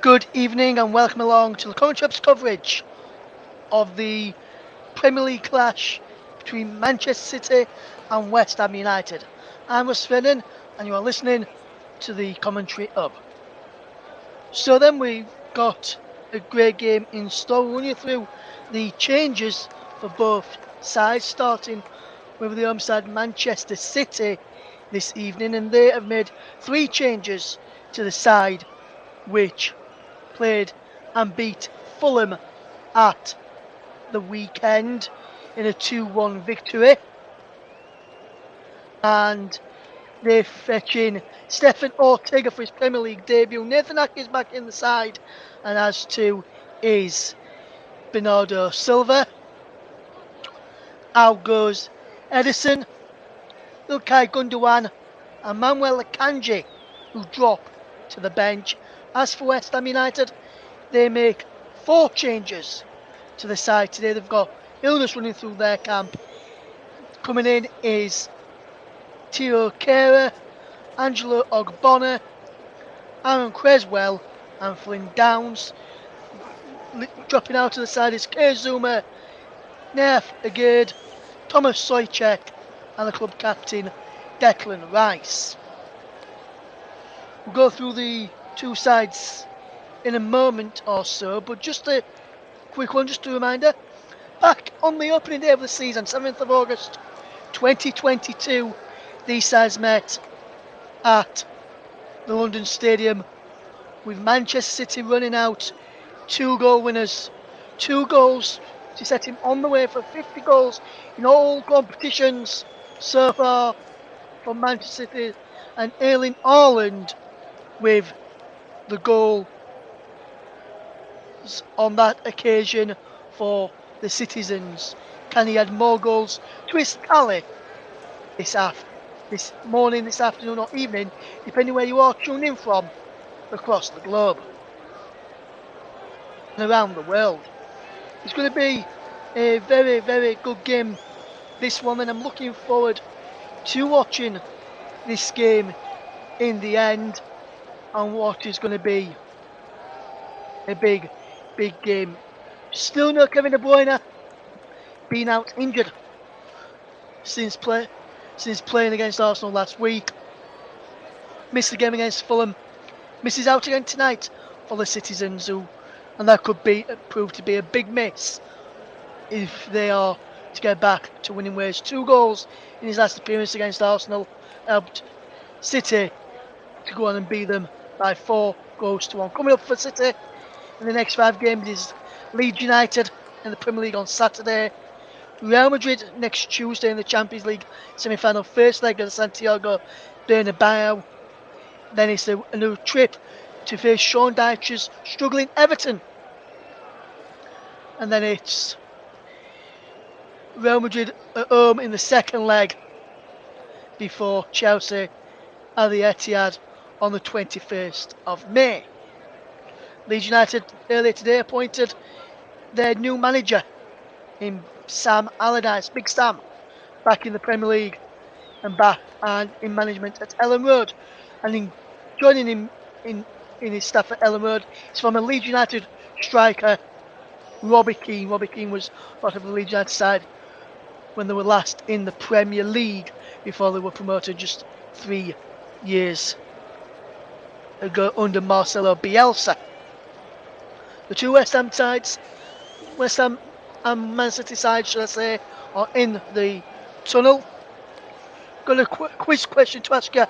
Good evening and welcome along to the Common coverage of the Premier League clash between Manchester City and West Ham United. I'm Russ Fennan and you are listening to the Commentary Hub. So then we've got a great game in store. We'll run you through the changes for both sides, starting with the home side Manchester City this evening, and they have made three changes to the side which played and beat Fulham at the weekend in a 2-1 victory. And they're fetching Stefan Ortega for his Premier League debut. Nathan Ake is back in the side, and as to is Bernardo Silva. Out goes Edison, Ilkay Gundogan, and Manuel Akanji, who drop to the bench. As for West Ham United, they make four changes to the side today. They've got illness running through their camp. Coming in is Theo Kehrer, Angelo Ogbonna, Aaron Creswell, and Flynn Downs. Dropping out to the side is Kay Zuma, Neaf Agard, Thomas Soucek, and the club captain Declan Rice. We'll go through the two sides in a moment or so, but just a quick one, just a reminder. Back on the opening day of the season, 7th of August 2022, these sides met at the London Stadium with Manchester City running out 2-goal winners. 2 goals to set him on the way for 50 goals in all competitions so far for Manchester City, and Erling Haaland with the goal on that occasion for the citizens. Can he add more goals to his tally this morning, this afternoon or evening, depending where you are tuning in from across the globe and around the world? It's going to be a very, very good game, this one, and I'm looking forward to watching this game in the end and what is going to be a big, big game. Still no Kevin De Bruyne, being out injured since playing against Arsenal last week. Missed the game against Fulham. Misses out again tonight for the citizens, and that could prove to be a big miss if they are to get back to winning ways. 2 goals in his last appearance against Arsenal helped City to go on and beat them by 4-1. Coming up for City in the next 5 games is Leeds United in the Premier League on Saturday, Real Madrid next Tuesday in the Champions League semi-final, first leg of the Santiago Bernabeu. Then it's a new trip to face Sean Dyche's struggling Everton. And then it's Real Madrid at home in the second leg before Chelsea at the Etihad on the 21st of May. Leeds United earlier today appointed their new manager in Sam Allardyce, Big Sam, back in the Premier League and back and in management at Ellen Road. And joining him in his staff at Ellen Road is former Leeds United striker Robbie Keane. Robbie Keane was part of the Leeds United side when they were last in the Premier League before they were promoted just 3 years ago under Marcelo Bielsa. The two West Ham sides, West Ham and Man City side, should I say, are in the tunnel. Got a quiz question to ask you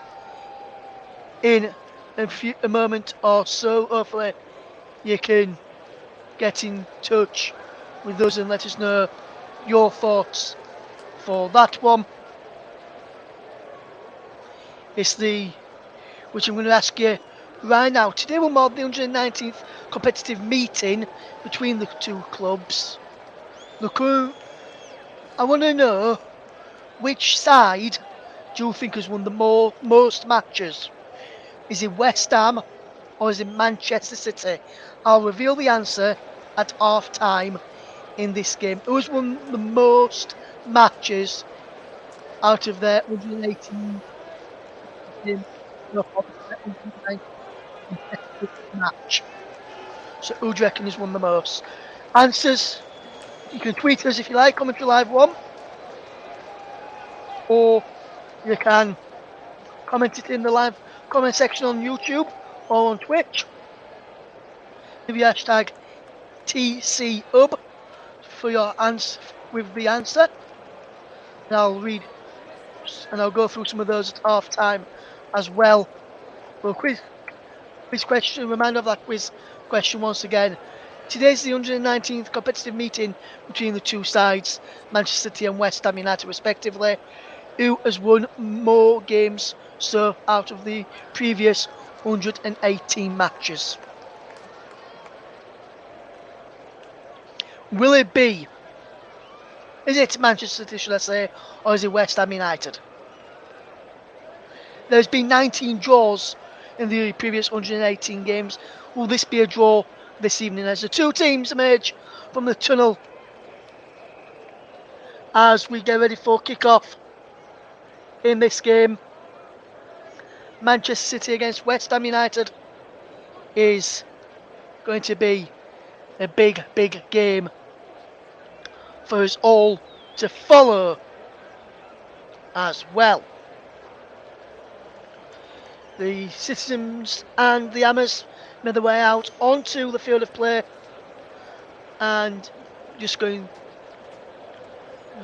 in a moment or so. Hopefully you can get in touch with us and let us know your thoughts for that one. It's which I'm going to ask you right now. Today will mark the 119th competitive meeting between the two clubs. Look, I want to know which side do you think has won the most matches? Is it West Ham or is it Manchester City? I'll reveal the answer at half time in this game. Who has won the most matches out of their 118 match? So who do you reckon has won the most? Answers, you can tweet us if you like, Commentary Live 1. Or you can comment it in the live comment section on YouTube or on Twitch. With the hashtag TCUB for your answer with the answer. And I'll read and I'll go through some of those at half time as well. Well, quiz question, reminder of that quiz question once again. Today's the 119th competitive meeting between the two sides, Manchester City and West Ham United respectively. Who has won more games so out of the previous 118 matches? Will it be, is it Manchester City, should I say, or is it West Ham United? There's been 19 draws in the previous 118 games. Will this be a draw this evening as the two teams emerge from the tunnel as we get ready for kick-off in this game? Manchester City against West Ham United is going to be a big, big game for us all to follow as well. The Citizens and the Hammers made their way out onto the field of play, and just going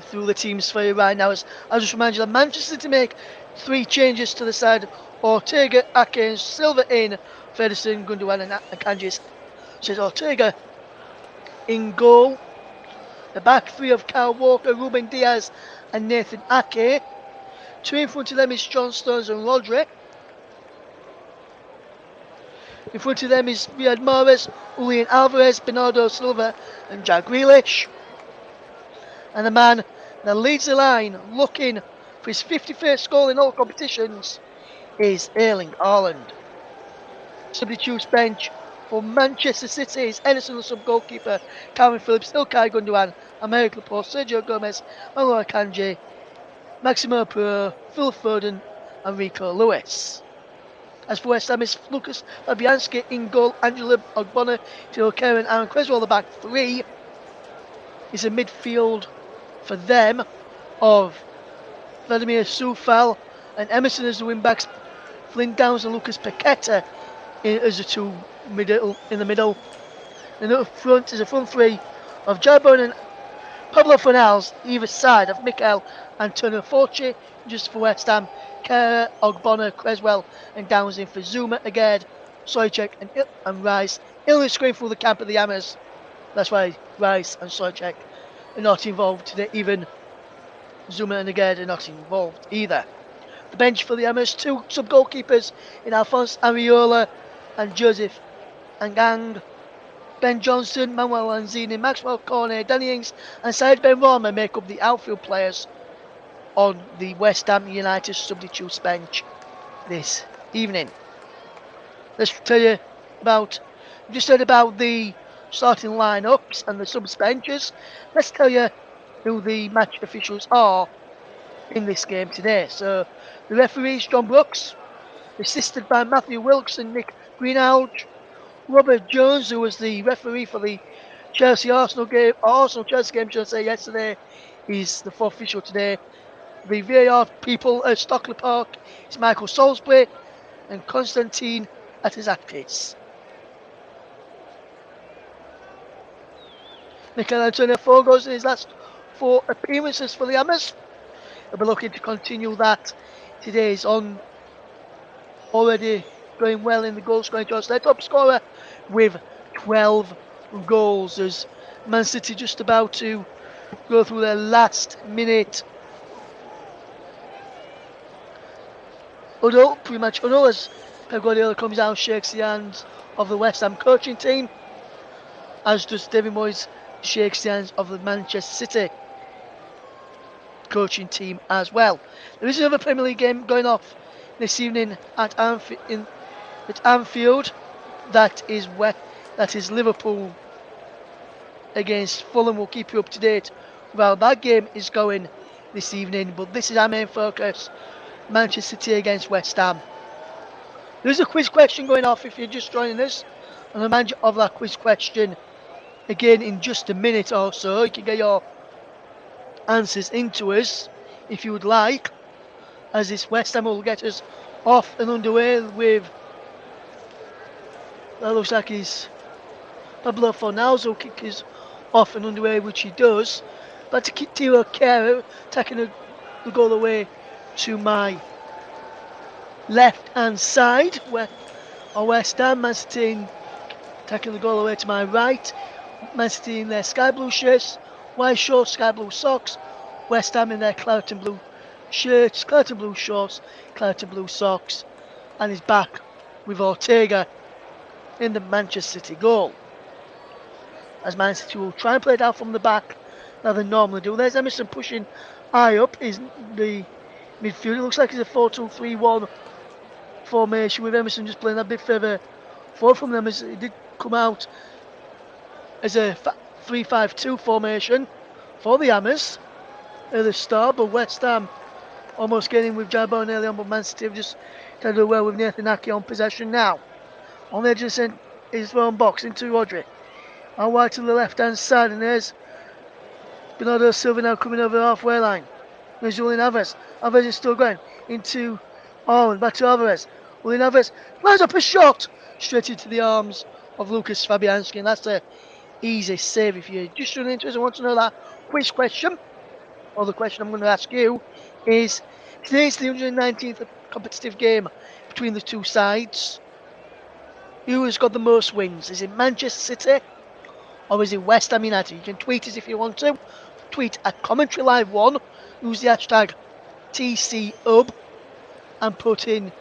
through the teams for you right now. I'll just remind you that Manchester City make 3 changes to the side. Ortega, Ake, Silva in, Fedderson, Gundogan and Akanji. Says Ortega in goal. The back 3 of Kyle Walker, Ruben Diaz and Nathan Ake. 2 in front of them is John Stones and Rodri. In front of them is Riyad Mahrez, Julian Alvarez, Bernardo Silva and Jack Grealish. And the man that leads the line, looking for his 51st goal in all competitions, is Erling Haaland. Substitutes bench for Manchester City is Ederson, the sub-goalkeeper, Calvin Phillips, Ilkay Gundogan, Aymeric Laporte, Sergio Gomez, Manuel Akanji, Maximo Pro, Phil Foden and Rico Lewis. As for West Ham, it's Lucas Fabianski in goal, Angelo Ogbonna, Theo Kerr and Aaron Creswell, the back 3. Is a midfield for them of Vladimir Soufal and Emerson as the wing-backs, Flynn Downs and Lucas Paqueta as the 2 in the middle. And up front is a front 3 of Jarbon and Pablo Fornals, either side of Mikel Antonio Forci, just for West Ham, Kerr, Ogbonna, Creswell and Downs in for Zuma, Aged, Souček and Rice. Illness going through the camp of the Hammers. That's why Rice and Souček are not involved today. Even Zuma and Aged are not involved either. The bench for the Hammers, 2 sub-goalkeepers in Alphonse Areola and Joseph Angang. Ben Johnson, Manuel Lanzini, Maxwell Cornet, Danny Ings and Said Benrahma make up the outfield players on the West Ham United substitutes bench this evening. Let's tell you about, we just heard about the starting lineups and the subs benches. Let's tell you who the match officials are in this game today. So the referee is John Brooks, assisted by Matthew Wilkes and Nick Greenhalgh. Robert Jones, who was the referee for the Chelsea-Arsenal game, Arsenal-Chelsea game, should I say, yesterday, is the 4th official today. The VAR people at Stockley Park is Michael Salisbury and Konstantin Atizakis. Mikel Antonio Fogos in his last 4 appearances for the Hammers. He'll be looking to continue that. Today's on already going well in the goal scoring charts. Their top scorer with 12 goals as Man City just about to go through their last minute huddle, pretty much huddle, as Pep Guardiola comes down, shakes the hands of the West Ham coaching team, as does David Moyes shakes the hands of the Manchester City coaching team as well. There is another Premier League game going off this evening at Anfield. That is Liverpool against Fulham. We'll keep you up to date with how that game is going this evening, but this is our main focus: Manchester City against West Ham. There's a quiz question going off if you're just joining us. And a manager of that quiz question again in just a minute or so. You can get your answers into us if you would like, as this West Ham will get us off and underway with, that looks like his Pablo Fornals will kick us off and underway, which he does. But to keep Tilo Kehrer taking the goal away to my left hand side, where West Ham, Man City taking the goal away to my right. Man City in their sky blue shirts, white shorts, sky blue socks. West Ham in their claret and blue shirts, claret and blue shorts, claret and blue socks. And he's back with Ortega in the Manchester City goal. As Man City will try and play it out from the back that they normally do. There's Emerson pushing high up is the midfield. It looks like it's a 4-2-3-1 formation with Emerson just playing a bit further forward from them, as it did come out as a 3-5-2 formation for the Hammers at the start, but West Ham almost getting with Jabon early on, but Man City have just tried to do well with Nathan Ake on possession now. On the edge of his own box into Rodri. Out wide to the left hand side, and there's Bernardo Silva now coming over the halfway line. There's Julian Alvarez. Alvarez is still going into Arlen, back to Alvarez. Julian Alvarez lines up a shot straight into the arms of Lucas Fabianski, and that's a easy save. If you're just running into us and want to know that quiz question, or the question I'm going to ask you is, today's the 119th competitive game between the two sides. Who has got the most wins? Is it Manchester City or is it West Ham United? You can tweet us if you want to. Tweet at Commentary Live 1, use the hashtag TCUB and put in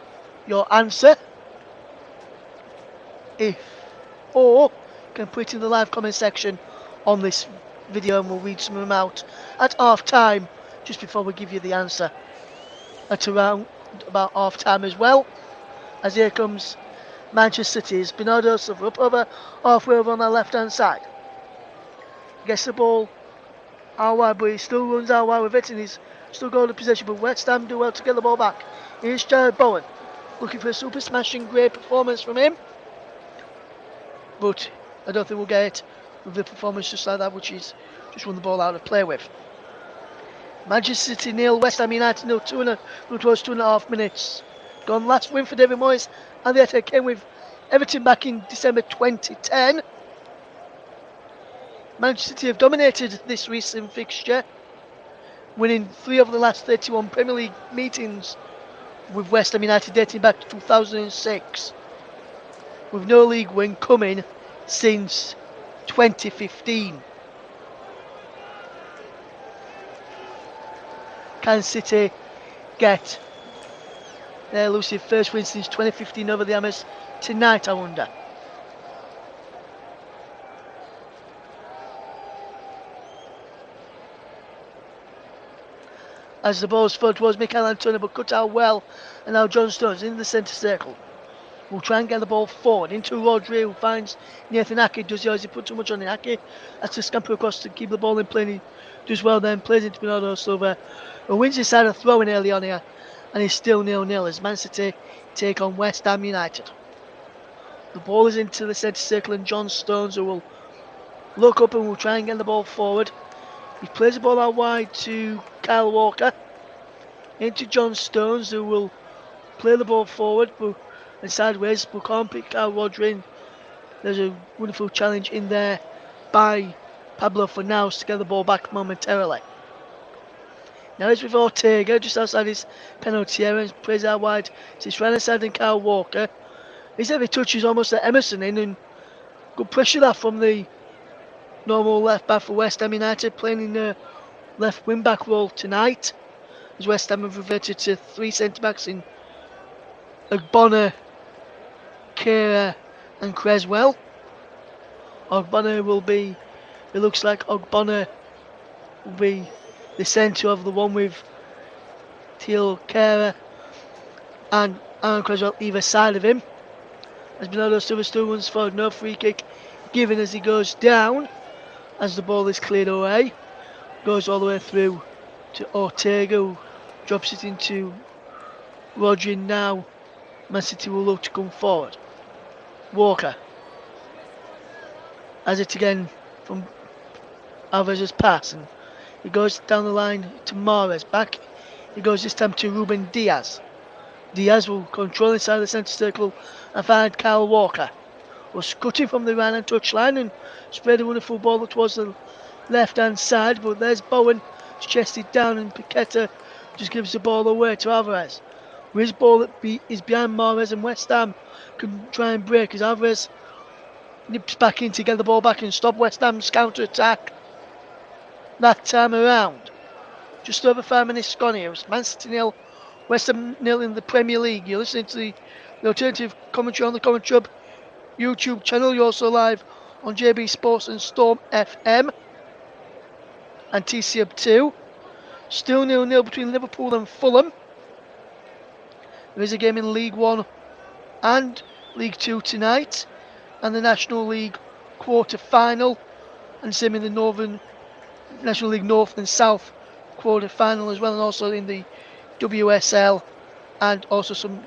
your answer. Or you can put it in the live comment section on this video and we'll read some of them out at half time, just before we give you the answer. At around about half time as well, as here comes Manchester City's Bernardo Silva up over halfway over on the left hand side. Gets the ball out wide, but he still runs out wide with it and he's still got the possession, but West Ham do well to get the ball back. Here's Jared Bowen looking for a super smashing great performance from him, but I don't think we'll get it with the performance just like that, which is just run the ball out of play with. Manchester City 0, West Ham United 0, 2.5 minutes gone. Last win for David Moyes and the attack came with Everton back in December 2010. Manchester City have dominated this recent fixture, winning 3 of the last 31 Premier League meetings, with West Ham United dating back to 2006, with no league win coming since 2015. Can City get their elusive first win since 2015 over the Hammers tonight, I wonder? As the ball's fought towards Mikel Antonio, but cut out well, and now John Stones in the centre circle. We'll try and get the ball forward into Rodri, who finds Nathan Ake. Does he put too much on it? Ake has to scamper across to keep the ball in play, and he does well then, plays into Bernardo Silva, who wins his side of throwing early on here, and he's still 0-0 as Man City take on West Ham United. The ball is into the centre circle, and John Stones, who will look up and will try and get the ball forward. He plays the ball out wide to Kyle Walker, into John Stones, who will play the ball forward and sideways, but can't pick out Rodri in. There's a wonderful challenge in there by Pablo Fornals to get the ball back momentarily. Now it's with Ortega just outside his penalty area and plays out wide to his right hand side and Kyle Walker. His every touch is almost at Emerson in, and good pressure that from the normal left back for West Ham United, playing in the left wing back role tonight, as West Ham have reverted to 3 centre backs in Ogbonna, Kehrer and Creswell. Ogbonna will be, it looks like Ogbonna will be the centre of the one with Tilo Kehrer and Aaron Creswell either side of him. As Bernardo Silva still runs forward, no free kick given as he goes down, as the ball is cleared away. Goes all the way through to Ortega, who drops it into Rodri. Now Man City will look to come forward. Walker Has it again from Alvarez's pass, and he goes down the line to Mahrez. Back he goes this time to Ruben Diaz. Diaz will control inside the centre circle and find Kyle Walker. Was cutting from the right hand touchline and spread a wonderful ball towards the left hand side, but there's Bowen chested down and Paqueta just gives the ball away to Alvarez. His ball is behind Mahrez and West Ham can try and break as Alvarez nips back in to get the ball back and stop West Ham's counter attack. That time around, just over 5 minutes gone here. It's Man City 0, West Ham 0 in the Premier League. You're listening to the alternative commentary on the Commentary Hub YouTube channel. You're also live on JB Sports and Storm FM and TC Hub 2. Still 0-0 between Liverpool and Fulham. There is a game in League 1 and League 2 tonight, and the National League quarter final, and same in the National League North and South quarter final as well, and also in the WSL and also some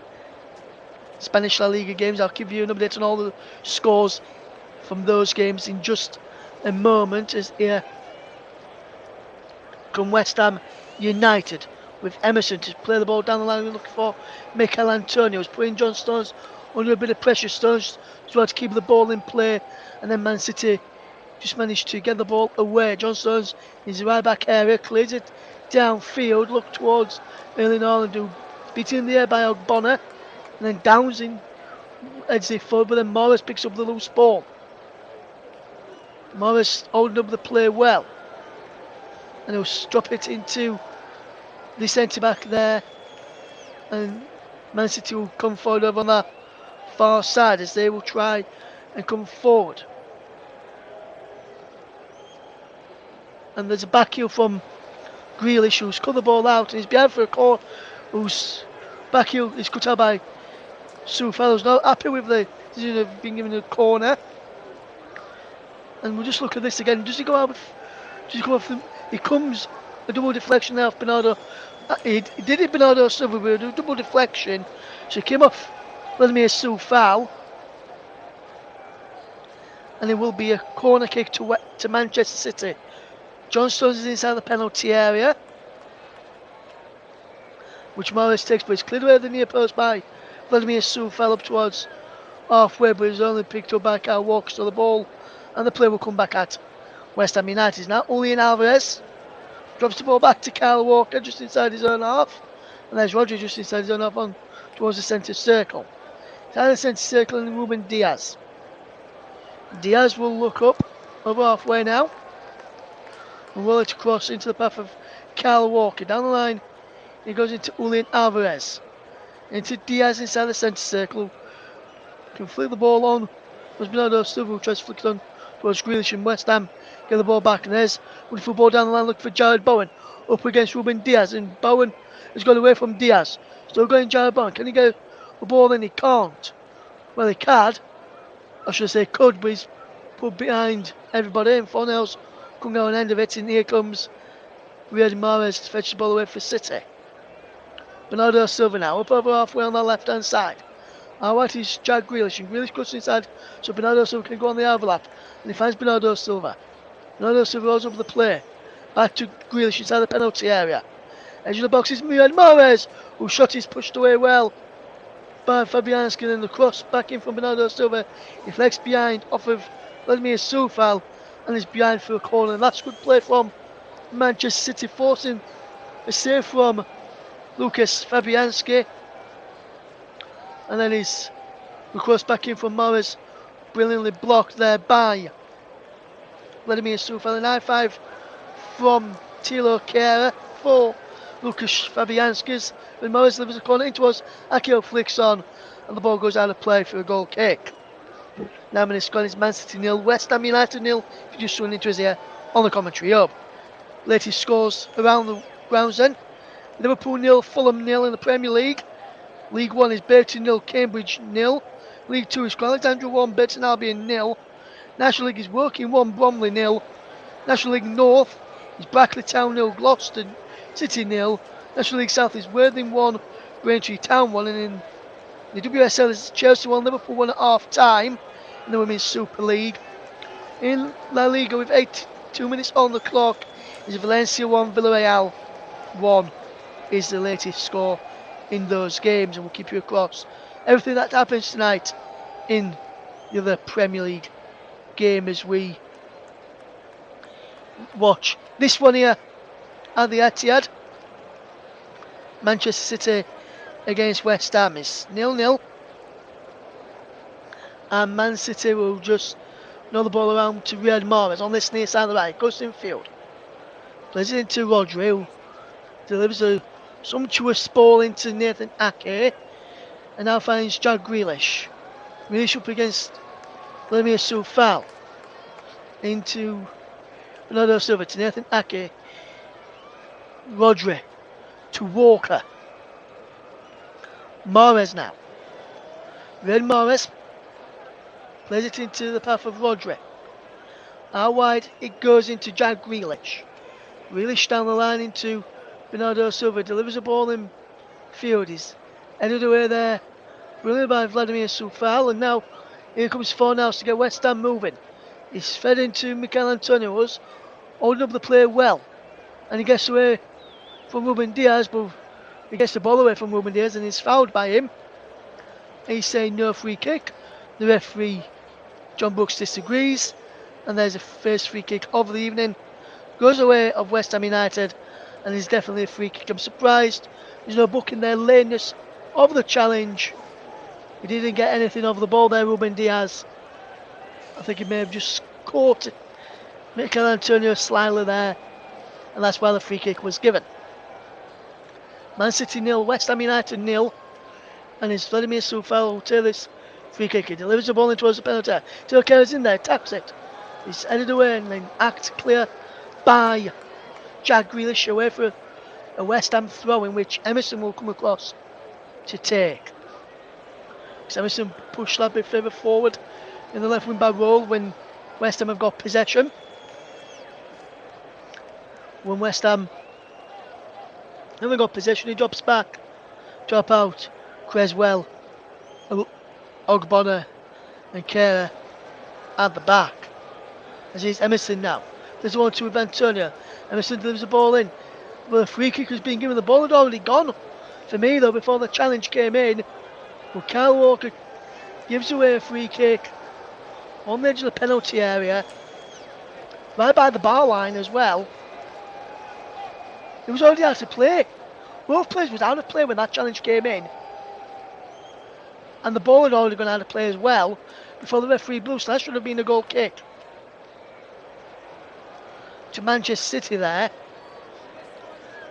Spanish La Liga games. I'll give you an update on all the scores from those games in just a moment, as here come West Ham United with Emerson to play the ball down the line. We're looking for Mikel Antonio. He's putting John Stones under a bit of pressure. Stones as well to keep the ball in play, and then Man City just managed to get the ball away. John Stones in the right back area, clears it downfield, look towards Erling Haaland, who beat in the air by Ogbonna, and then downs in heads it forward, but then Morris picks up the loose ball. Morris holding up the play well, and he'll drop it into the centre back there, and Man City will come forward over on that far side as they will try and come forward. And there's a back heel from Grealish who's cut the ball out and he's behind for a corner, whose back heel is cut out by Sue Fellows. Not happy with the decision of being given a corner. And we'll just look at this again. Does he go out with, does he go off the, he comes a double deflection now off Bernardo. He did it Bernardo Silva with a double deflection, so he came off Vladimir Coufal, and it will be a corner kick to Manchester City. John Stones is inside the penalty area, which Morris takes, but it's cleared away the near post by Vladimir Coufal up towards halfway, but it's only picked up by Kyle Walker, so the ball and the play will come back at West Ham United. Now Julian Alvarez drops the ball back to Kyle Walker just inside his own half, and there's Rodri just inside his own half on towards the centre circle. Inside the centre circle and Ruben Diaz. Diaz will look up over halfway now and roll it across into the path of Kyle Walker. Down the line he goes into Julian Alvarez, into Diaz inside the centre circle. Can flick the ball on. Was Bernardo Silva who tries to flick it on towards Grealish and West Ham. Get the ball back, and there's wonderful ball down the line. Look for Jared Bowen up against Ruben Diaz, and Bowen has gone away from Diaz. Still going Jared Bowen. Can he get the ball in? He can't. Well, he can. I should say could, but he's put behind everybody. And Fornells couldn't go on end of it, and here comes Riyad Mahrez to fetch the ball away for City. Bernardo Silva now up over halfway on the left hand side. Out is Jack Grealish, and Grealish cuts inside so Bernardo Silva can go on the overlap, and he finds Bernardo Silva. Bernardo Silva rolls up the play back to Grealish inside the penalty area. Edge of the box is Riyad Mahrez, whose shot is pushed away well by Fabianski, and then the cross back in from Bernardo Silva. He flex behind off of Vladimir Coufal and is behind for a corner, and that's good play from Manchester City, forcing a save from Lucas Fabianski. And then he's request back in from Morris, brilliantly blocked there by Vladimir Coufal. An I-5 from Thilo Kehrer for Lucas Fabianskis. When Morris delivers a corner in towards Akio, flicks on, and the ball goes out of play for a goal kick. 9 minutes gone, it's Man City 0, West Ham United 0. If you just tuned into us here on the Commentary Hub. Latest scores around the grounds then. Liverpool 0, Fulham 0 in the Premier League. League 1 is Burton 0, Cambridge 0. League 2 is Alexandra 1, Burton Albion 0. National League is Woking 1, Bromley 0. National League North is Brackley Town 0, Gloucester City 0. National League South is Worthing 1, Braintree Town 1. And in the WSL is Chelsea 1, Liverpool 1 at half time in the Women's Super League. In La Liga with 82 minutes on the clock is Valencia 1, Villarreal 1 is the latest score in those games, and we'll keep you across everything that happens tonight in the other Premier League game as we watch this one here at the Etihad. Manchester City against West Ham is 0-0, and Man City will just know the ball around to Riyad Mahrez on this near side of the right, goes infield, plays it into Rodri, who delivers a sumptuous ball into Nathan Ake, and now finds Jack Grealish. Grealish up against Lamine Soufal, into Bernardo Silva to Nathan Ake, Rodri to Walker, Mahrez now, Riyad Mahrez plays it into the path of Rodri. Out wide it goes into Jack Grealish. Grealish down the line into Bernardo Silva, delivers a ball in field. He's headed away there, brilliant by Vladimir Soufal, and now here comes Fornals to get West Ham moving. He's fed into Mikel Antonio, who's holding up the play well, and he gets away from Ruben Diaz, but he gets the ball away from Ruben Diaz and is fouled by him. He's saying no free kick. The referee, John Brooks, disagrees, and there's a first free kick of the evening. Goes away of West Ham United, and is definitely a free kick. I'm surprised there's no book in their lateness of the challenge. He didn't get anything over the ball there, Ruben Diaz. I think he may have just caught Mikel Antonio slyly there, and that's why the free kick was given. Man City 0, West Ham United 0, and it's Vladimir Soufal who takes this free kick. He delivers the ball in towards the penalty. Teo Kehra's in there, taps it. He's headed away and then act clear by Jack Grealish away for a West Ham throw in which Emerson will come across to take. So Emerson pushed that bit further forward in the left wing back role when West Ham have got possession. When West Ham haven't got possession, he drops back, drop out, Creswell, Ogbonna and Kehra at the back. As it's Emerson now. There's 1-2 with Antonio. Emerson delivers the ball in. Well, the free kick was being given. The ball had already gone for me though before the challenge came in. But Kyle Walker gives away a free kick on the edge of the penalty area, right by the bar line as well. It was already out of play. Both players was out of play when that challenge came in. And the ball had already gone out of play as well before the referee blew, so that should have been a goal kick to Manchester City there.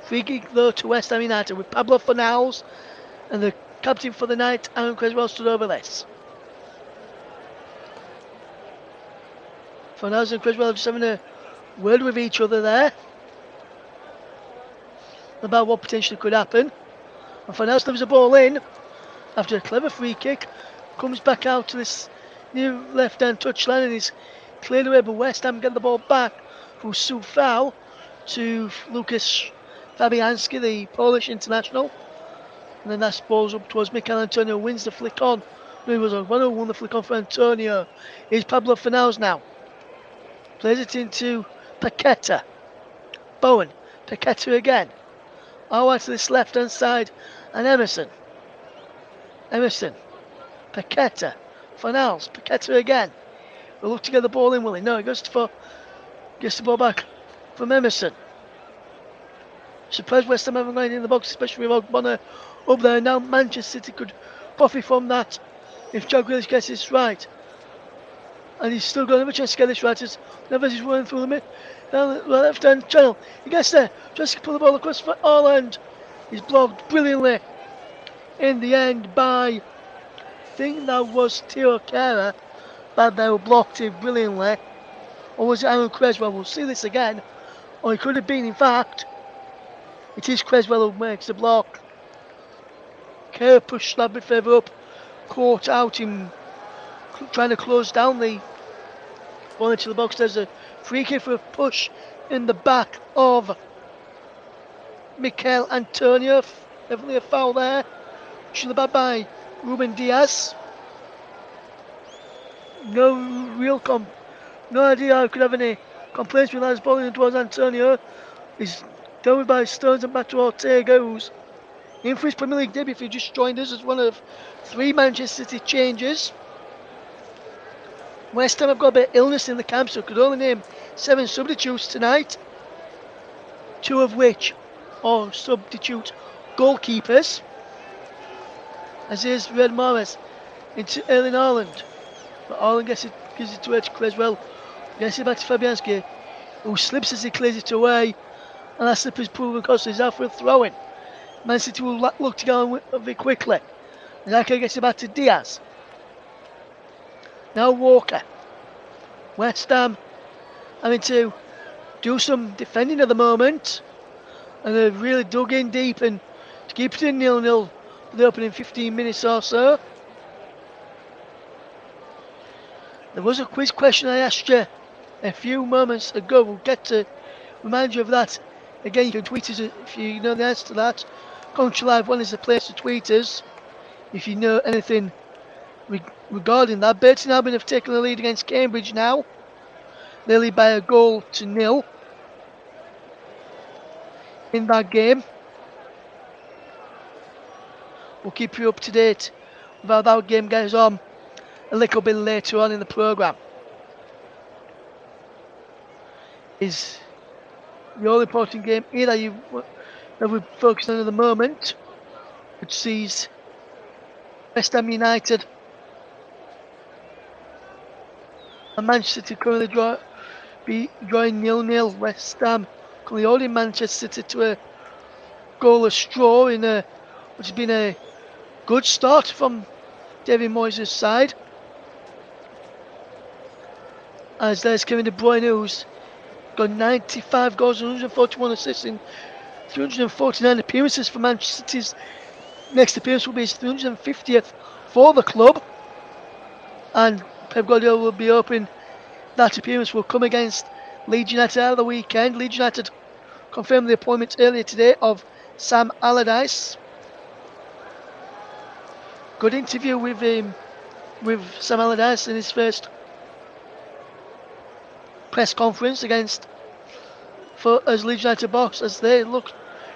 Free kick though to West Ham United with Pablo Fornals, and the captain for the night, Aaron Creswell, stood over this. Fornals and Creswell just having a word with each other there about what potentially could happen. And Fornals delivers the ball in after a clever free kick, comes back out to this new left hand touchline and is cleared away, but West Ham get the ball back from Soufal to Lucas Fabianski, the Polish international. And then that ball's up towards Mikel Antonio, wins the flick on. No, he was on 1-0, won the flick on for Antonio. Here's Pablo Fornals now. Plays it into Paqueta. Bowen, Paqueta again. All out to this left hand side, and Emerson, Paqueta, Fornals, Paqueta again. We'll look to get the ball in, will he? No, he gets the ball back from Emerson. Surprised West Ham haven't got in the box, especially with Ogbonna up there. Now Manchester City could profit from that if Jack Grealish gets this right. And he's still got another chance to get this right as Neves is running through the mid, down the left hand channel. He gets there, tries to pull the ball across for Haaland. He's blocked brilliantly in the end by, I think that was Teo Kehra, but they were blocked in brilliantly. Or was it Aaron Creswell? We'll see this again. Or it could have been, in fact, it is Creswell who makes the block. Kehra pushed that bit further up, caught out in trying to close down the ball into the box. There's a free kick for a push in the back of Mikel Antonio. Definitely a foul there. Pushing the back by Ruben Diaz. No real No idea how I could have any complaints with that bowling towards Antonio. He's dealt with by Stones and back to Ortega, who's in for his Premier League debut. If you just joined us as one of 3 Manchester City changes. West Ham have got a bit of illness in the camp, so could only name 7 substitutes tonight. 2 of which are substitute goalkeepers. As is Riyad Mahrez into Erling Haaland. But Haaland gives it away to Creswell. Gets it back to Fabianski, who slips as he clears it away. And that slip is proven costly. He's after a throw-in. Man City will look to go on a bit quickly. Zaka gets it back to Diaz. Now Walker. West Ham having to do some defending at the moment. And they've really dug in deep and to keep it in 0-0 for the opening 15 minutes or so. There was a quiz question I asked you a few moments ago. We'll get to remind you of that. Again, you can tweet us if you know the answer to that. Country Live 1 is the place to tweet us if you know anything regarding that. Burton Albion have taken the lead against Cambridge now. They lead by a goal to 0 in that game. We'll keep you up to date with how that game goes on a little bit later on in the programme. Is the all important game here that we're focusing on at the moment, which sees West Ham United and Manchester City currently drawing 0-0. West Ham currently holding Manchester City to a goalless draw in which has been a good start from David Moyes' side. As there's Kevin De Bruyne, who's got 95 goals and 141 assists in 349 appearances for Manchester City's next appearance will be his 350th for the club. And Pep Guardiola will be hoping that appearance will come against Leeds United at the weekend. Leeds United confirmed the appointment earlier today of Sam Allardyce. Good interview with Sam Allardyce in his first press conference as Leeds United box as they look to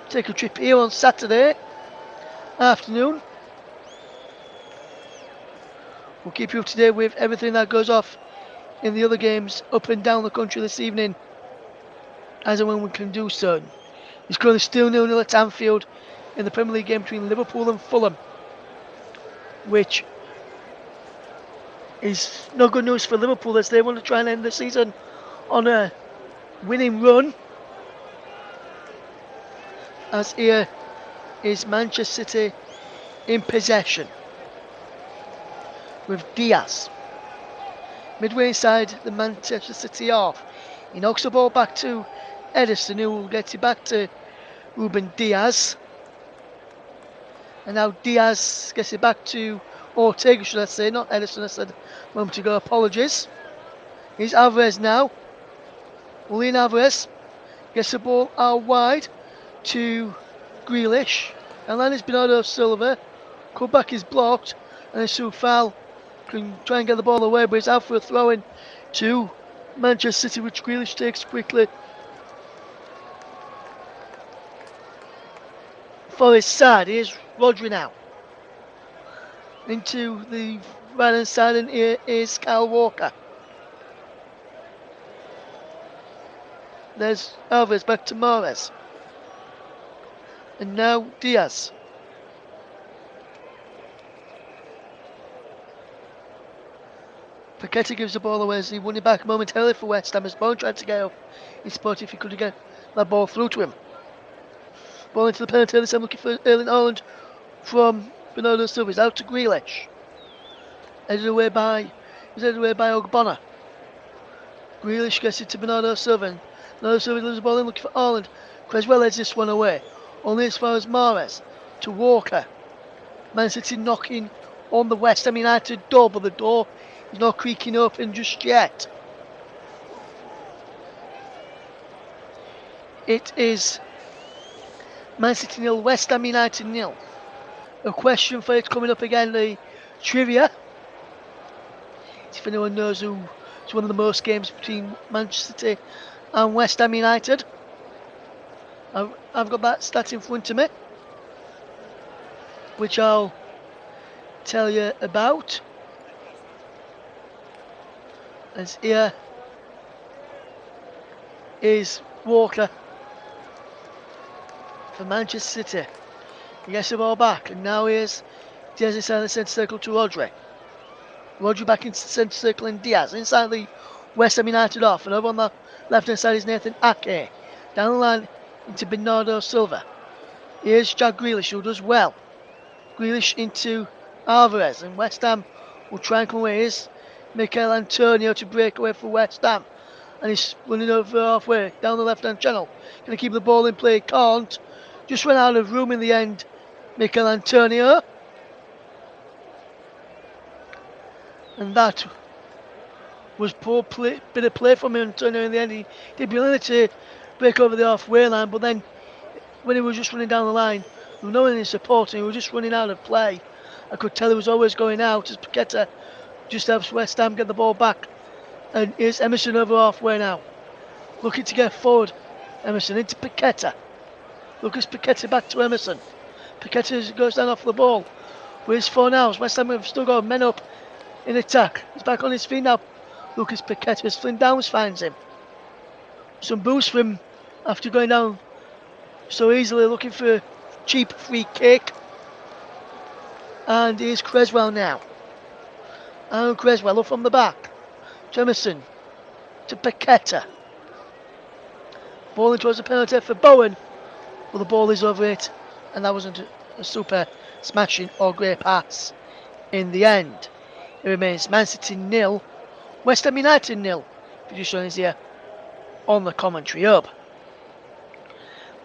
take a trip here on Saturday afternoon. We'll keep you up to date with everything that goes off in the other games up and down the country this evening as and when we can do so. It's currently still 0-0 at Anfield in the Premier League game between Liverpool and Fulham, which is no good news for Liverpool as they want to try and end the season on a winning run. As here is Manchester City in possession with Diaz. Midway inside the Manchester City half. He knocks the ball back to Ederson, who will get it back to Ruben Diaz. And now Diaz gets it back to Ortega, should I say, not Ederson, I said a moment ago, apologies. Here's Alvarez now. Julian Alvarez gets the ball out wide to Grealish. And then it's Bernardo Silva. Cutback is blocked. And then Soufal can try and get the ball away, but it's out for a throw-in to Manchester City, which Grealish takes quickly for his side. Here's Rodri now. Into the right hand side, and here is Kyle Walker. There's Alvarez back to Mahrez. And now Diaz. Paqueta gives the ball away as he won it back momentarily for West Ham as Bowen tried to get off his spot if he could get that ball through to him. Ball into the penalty area, looking for Erling Haaland from Bernardo Silva. He's out to Grealish. Headed away by Ogbonna. Grealish gets it to Bernardo Silva. Bernardo Silva loses the ball in, looking for Haaland. Creswell heads this one away. Only as far as Mahrez to Walker. Man City knocking on the West Ham United door, but the door is not creaking open just yet. It is Man City 0, West Ham United 0. A question for it coming up again, the trivia. If anyone knows who It's one of the most games between Manchester City and West Ham United. I've got that stat in front of me, which I'll tell you about. As here is Walker for Manchester City. He gets the ball back, and now here's Diaz inside the centre circle to Rodri. Rodri back into the centre circle, and Diaz inside the West Ham United off, and over on the left hand side is Nathan Ake. Down the line into Bernardo Silva. Here's Jack Grealish, who does well. Grealish into Alvarez, and West Ham will try and come away. Here's Mikel Antonio to break away for West Ham, and he's running over halfway down the left hand channel. Going to keep the ball in play, can't. Just ran out of room in the end, Mikel Antonio. And that was poor bit of play from Antonio in the end. He did brilliantly to break over the halfway line, but then when he was just running down the line, there was no one in supporting, he was just running out of play. I could tell he was always going out as Paqueta just helps West Ham get the ball back. And here's Emerson over halfway now. Looking to get forward. Emerson into Paqueta. Lucas Paqueta back to Emerson. Paqueta goes down off the ball. Where's Fornals? West Ham have still got men up in attack. He's back on his feet now. Lucas Paqueta as Flynn Downs finds him. Some boost for him after going down so easily, looking for a cheap free kick. And here's Creswell now. And Creswell up from the back. Emerson to Paqueta. Ball in towards the penalty for Bowen. Well, the ball is over it, and that wasn't a super smashing or great pass in the end. It remains Man City 0, West Ham United 0. Video showing us here on the commentary hub.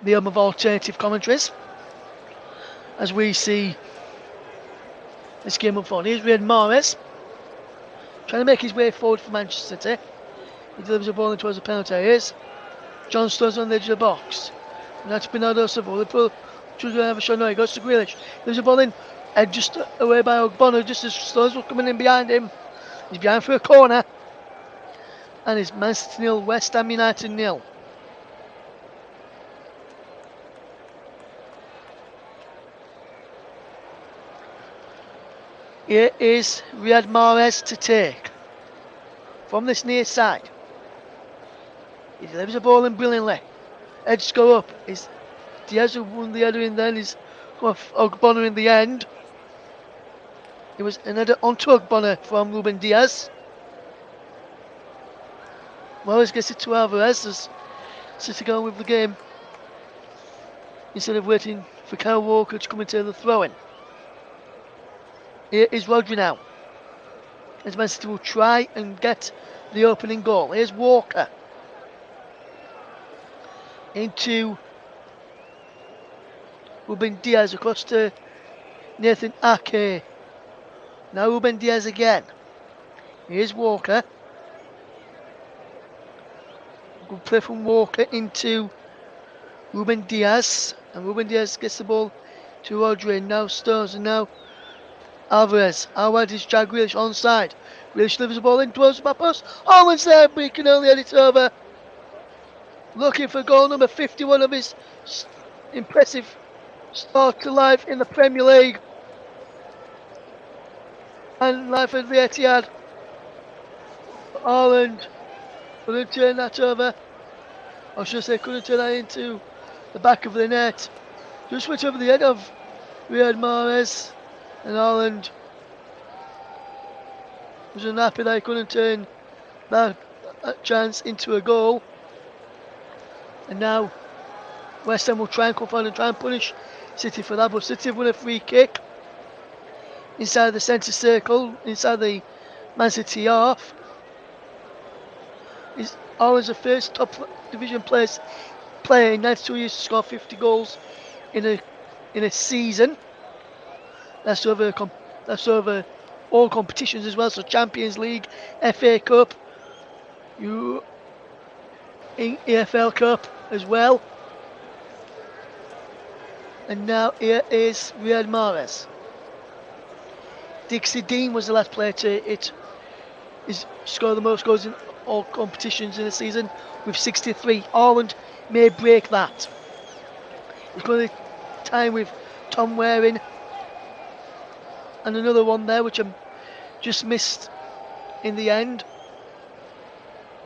The hub of alternative commentaries. As we see this game unfold. Here's Riyad Mahrez trying to make his way forward for Manchester City. He delivers a ball in towards the penalty. Here's John Stones on the edge of the box. And that's Bernardo Silva. They pull. Choose to have a shot. No, he goes to Grealish. There's a ball in. And just away by Ogbono. Just as Stones was coming in behind him. He's behind for a corner. And it's Man City 0, West Ham United 0. Here is Riyad Mahrez to take. From this near side. He delivers a ball in brilliantly. Edges go up. Is Diaz who won the header in then. Is Ogbono in the end. It was an header onto Ogbono from Ruben Diaz. Mahrez gets it to Alvarez as City going with the game. Instead of waiting for Kyle Walker to come and take the throw-in. Here is Rodri now. As Man City will try and get the opening goal. Here's Walker. Into Ruben Diaz across to Nathan Ake. Now Ruben Diaz again. Here's Walker. Good play from Walker into Ruben Diaz. And Ruben Diaz gets the ball to Rodri. Now Stones and now Alvarez. Alvarez is Jack Grealish onside. Grealish delivers the ball in towards the back post. Holland's there, but he can only head it over. Looking for goal number 51 of his impressive start to life in the Premier League. And life at the Etihad. Haaland couldn't turn that over. Or should I say couldn't turn that into the back of the net. Just went over the head of Riyad Mahrez. And Haaland was unhappy that he couldn't turn that chance into a goal. And now West Ham will try and come forward and try and punish City for that. But City have won a free kick inside the centre circle, inside the Man City half. He's always the first top division player in 92 years to score 50 goals in a season. That's over all competitions as well. So Champions League, FA Cup, EFL Cup as well. And now here is Riyad Mahrez. Dixie Dean was the last player to hit is scored the most goals in all competitions in the season with 63. Haaland may break that. He's got a time with Tom Waring and another one there which I'm just missed in the end.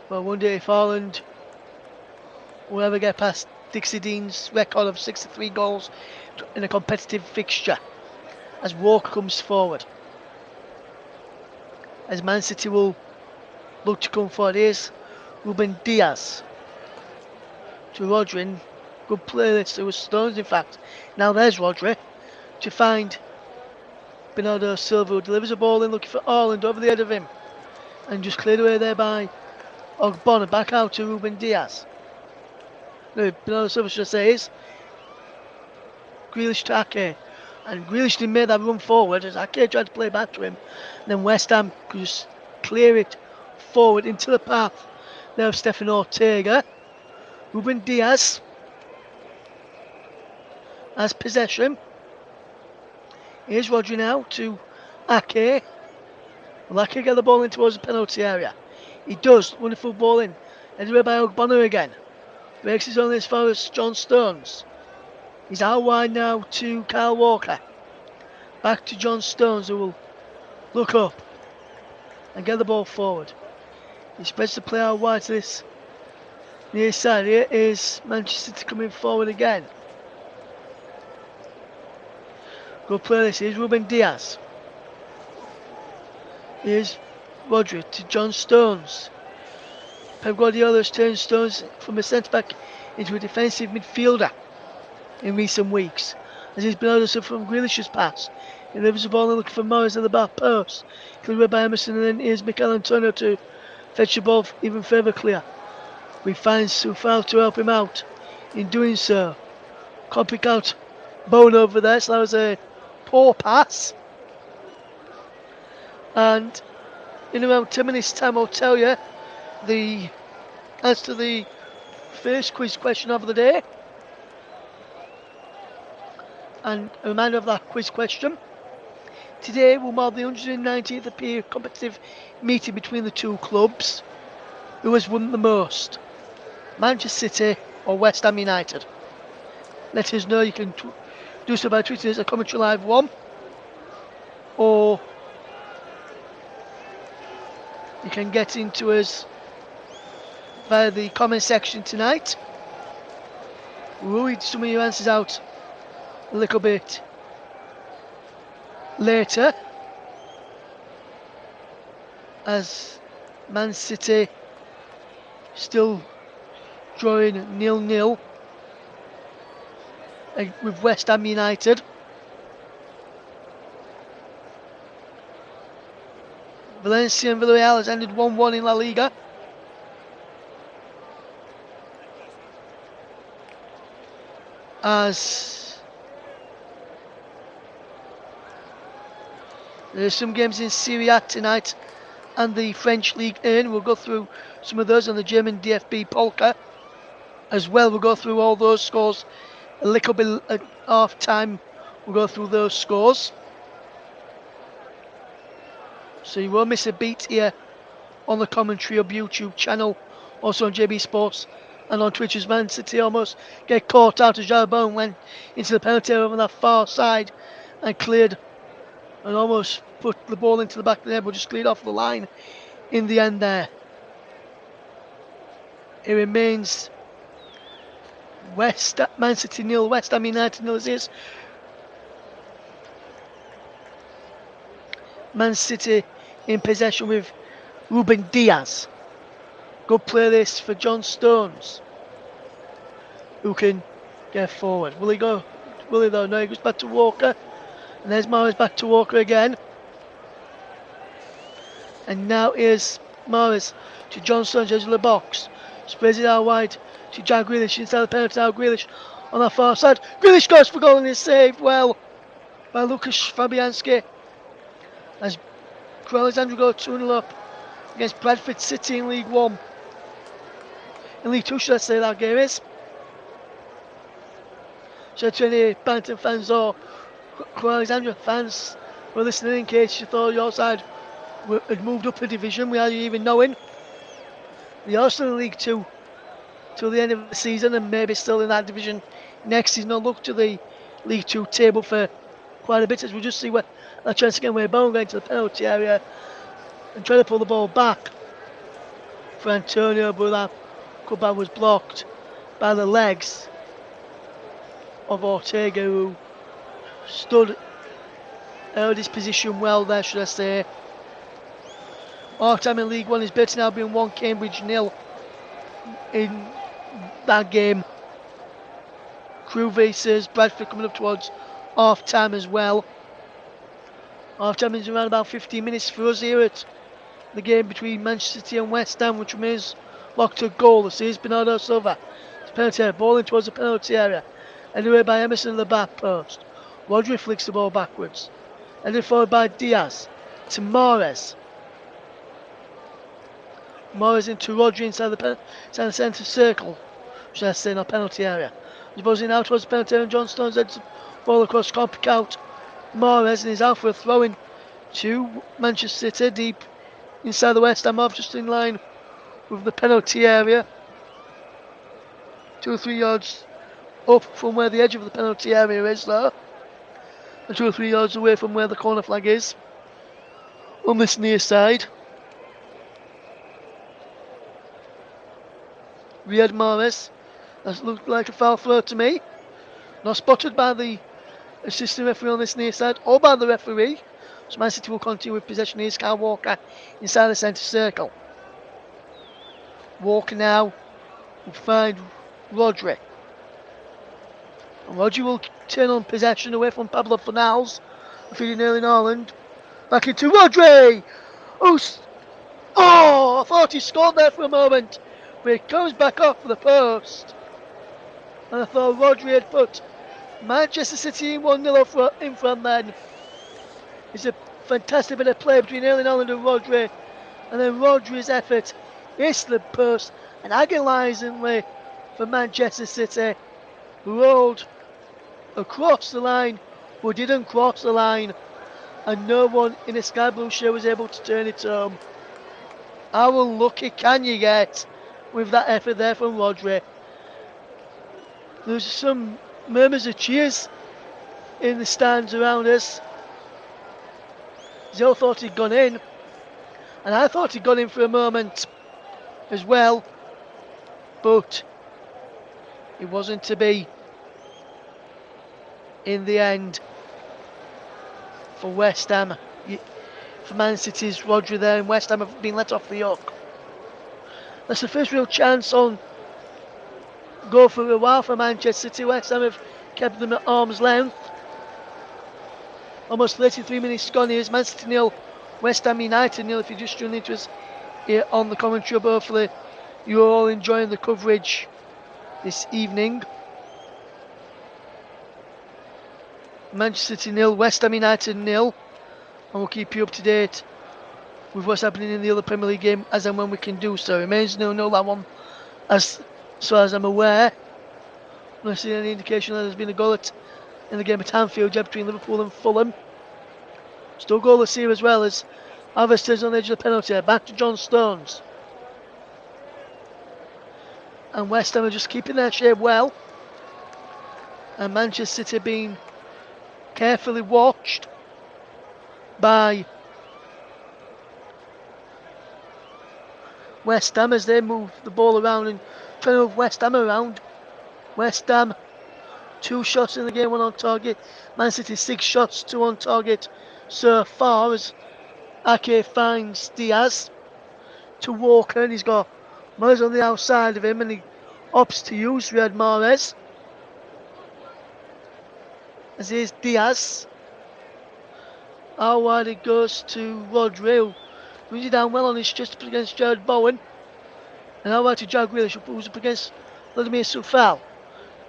But I wonder if Haaland will ever get past Dixie Dean's record of 63 goals in a competitive fixture as Walker comes forward. As Man City will look to come forward. Here's Ruben Diaz to Rodri. Good play this to Stones, in fact. Now there's Rodri to find Bernardo Silva, who delivers a ball in looking for Haaland over the head of him. And just cleared away there by Ogbonna. Back out to Ruben Diaz. No, Bernardo Silva should I say is Grealish to Ake. And Grealish didn't make that run forward as Ake tried to play back to him. And then West Ham could just clear it forward into the path there of Stefan Ortega. Ruben Diaz has possession. Here's Rodri now to Ake. Will Ake get the ball in towards the penalty area? He does. Wonderful ball in. Headed away by Ogbonna again. Breaks his only as far as John Stones. He's out wide now to Kyle Walker. Back to John Stones, who will look up and get the ball forward. He spreads the play out wide to this near side. Here is Manchester City coming forward again. Good play this. Here's Ruben Diaz. Here's Rodri to John Stones. Pep Guardiola has turned Stones from a centre-back into a defensive midfielder in recent weeks. As he's been able to from Grealish's pass. He delivers the ball and looking for Morris at the back post. Cleared away by Emerson, and then here's Mikel Antonio to fetch the ball even further clear. We find Soufal to help him out. In doing so, can't pick out Bone over there, so that was a poor pass. And in about 10 minutes time I'll tell you the answer to the first quiz question of the day. And a reminder of that quiz question. Today will mark the 190th appear competitive meeting between the two clubs. Who has won the most? Manchester City or West Ham United? Let us know. You can do so by tweeting us at Commentary Live 1, or you can get into us via the comment section tonight. We'll read some of your answers out a little bit later, as Man City still drawing 0-0 with West Ham United. Valencia and Villarreal has ended 1-1 in La Liga. As there's some games in Serie A tonight and the French Ligue 1. We'll go through some of those on the German DFB Polka as well. We'll go through all those scores a little bit at half time. We'll go through those scores, so you won't miss a beat here on the Commentary Hub YouTube channel, also on JB Sports and on Twitch. As Man City almost get caught out as Jarbone went into the penalty area on that far side and cleared and almost put the ball into the back of the net, but just cleared off the line in the end there. It remains Man City 0, West Ham United 0 as is. Man City in possession with Ruben Diaz. Good play this for John Stones, who can get forward. Will he go? Will he though? No, he goes back to Walker. And there's Mahrez back to Walker again. And now is Mahrez to John Stones, edge of the box. Spreads it out wide to Jack Grealish inside the penalty area. Grealish on that far side. Grealish goes for goal and is saved well by Lucas Fabianski. As Crewe Alexandra go 2-0 up against Bradford City in League 1. In League 2, should I say that game is. So to any Bantam fans or Crewe Alexandra fans who are listening, in case you thought your side had moved up a division without even knowing. They are still in League Two till the end of the season, and maybe still in that division next season. I'll look to the League Two table for quite a bit, as we'll just see where that chance again where Bowen going to the penalty area and trying to pull the ball back for Antonio, but that cutback was blocked by the legs of Ortega, who held his position well there, should I say. Half-time in League One is better now being 1, Cambridge 0 in that game. Crewe versus Bradford coming up towards half-time as well. Half-time is around about 15 minutes for us here at the game between Manchester City and West Ham, which remains locked to goal. This is Bernardo Silva. It's penalty area, ball in towards the penalty area. Anyway by Emerson in the back post. Rodri flicks the ball backwards. Headed forward by Diaz to Mahrez. Mahrez into Rodri inside the centre circle. Should I say, not penalty area. He's buzzing out towards the penalty area and John Stones heads the ball across Compic out. Mahrez and he's out for a throw in to Manchester City deep inside the West Ham half, just in line with the penalty area. 2 or 3 yards up from where the edge of the penalty area is there. And 2 or 3 yards away from where the corner flag is. On this near side. Riyad Mahrez. That looked like a foul throw to me. Not spotted by the assistant referee on this near side or by the referee. So Man City will continue with possession. Here's Kyle Walker inside the centre circle. Walker now will find Rodri. And Rodri will turn on possession away from Pablo Fornals. Feeding Erling Haaland. Back into Rodri! Oh, I thought he scored there for a moment. But he comes back off the post. And I thought Rodri had put Manchester City 1-0 in front then. It's a fantastic bit of play between Erling Haaland and Rodri. And then Rodri's effort hits the post and agonisingly for Manchester City. Rolled across the line, but didn't cross the line. And no one in a sky blue shirt was able to turn it home. How unlucky can you get with that effort there from Rodri? There's some murmurs of cheers in the stands around us. They all thought he'd gone in, and I thought he'd gone in for a moment as well, but it wasn't to be in the end for West Ham. For Man City's Rodri there, and West Ham have been let off the hook. That's the first real chance on goal for a while for Manchester City. West Ham have kept them at arm's length. Almost 33 minutes gone. Here's Man City 0, West Ham United 0. If you're just tuning into us here on the commentary, hopefully you're all enjoying the coverage this evening. Manchester City 0, West Ham United 0. And we'll keep you up to date with what's happening in the other Premier League game as and when we can do so. It remains 0-0 that one, as far as I'm aware. I'm not seeing any indication that there's been a goal in the game at Anfield between Liverpool and Fulham. Still goalless here as well as Alves stays on the edge of the penalty. Back to John Stones. And West Ham are just keeping their shape well. And Manchester City being carefully watched by West Ham as they move the ball around and try to move West Ham around. West Ham 2 shots in the game, 1 on target. Man City 6 shots, 2 on target so far as Ake finds Diaz to Walker, and he's got Mahrez on the outside of him, and he opts to use Riyad Mahrez. As here's Diaz. How wide it goes to Rodri, who brings it down well on his chest up against Jared Bowen. And how wide to Jack Grealish, who's up against Vladimir Soufal.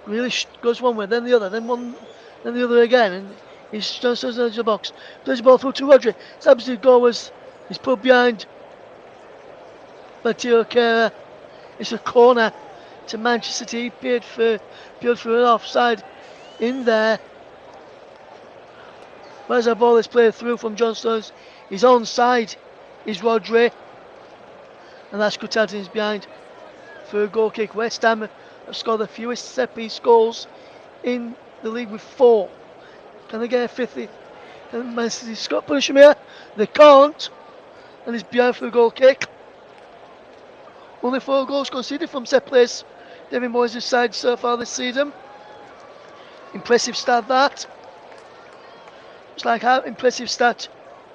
Grealish goes one way, then the other, then the other again, and he's just on the edge of the box. Plays the ball through to Rodri. His absolute goal was he's put behind Matteo Kera. It's a corner to Manchester City. He appeared for an offside in there. Where's that ball is played through from John Stones? He's onside is Rodri. And that's Gutierrez behind for a goal kick. West Ham have scored the fewest set-piece goals in the league with 4. Can they get a 50? Can Man City Scott punish him here? They can't. And he's behind for a goal kick. Only 4 goals conceded from set plays. David Moyes' side so far this season. Impressive start that. It's like how impressive stat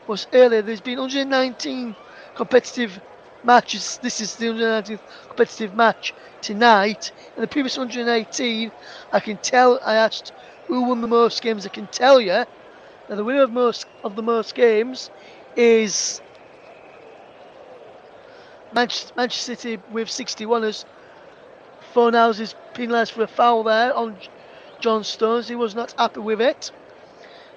was earlier. There's been 119 competitive matches. This is the 119th competitive match tonight. In the previous 118, I asked who won the most games. I can tell you that the winner of the most games is Manchester City with 61, as Fornals is penalised for a foul there on John Stones. He was not happy with it.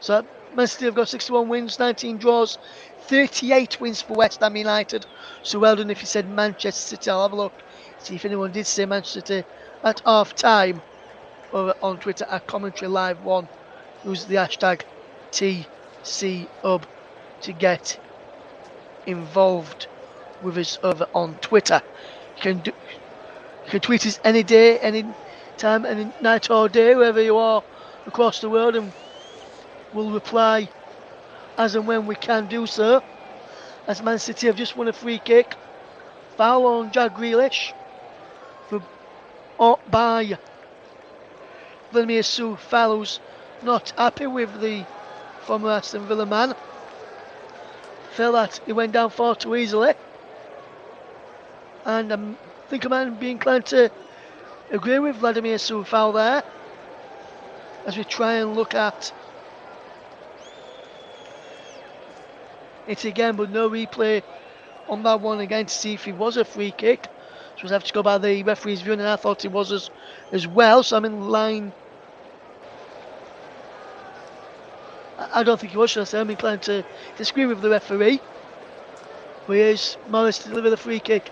So Man City have got 61 wins, 19 draws, 38 wins for West Ham United. So well done if you said Manchester City. I'll have a look, see if anyone did say Manchester City at half time over on Twitter at Commentary Live 1. Use the hashtag TCUB to get involved with us over on Twitter. You can tweet us any day, any time, any night or day, wherever you are across the world, and we'll reply as and when we can do so. As Man City have just won a free kick. Foul on Jack Grealish by Vladimir Coufal, who's not happy with the former Aston Villa man. Felt that he went down far too easily. And I think I might be inclined to agree with Vladimir Coufal there, as we try and look at it again, but no replay on that one again to see if it was a free kick. So we'll have to go by the referee's view, and I thought it was as well, so I'm in line. I don't think it was, should I say. I'm inclined to disagree with the referee. But here's Morris to deliver the free kick.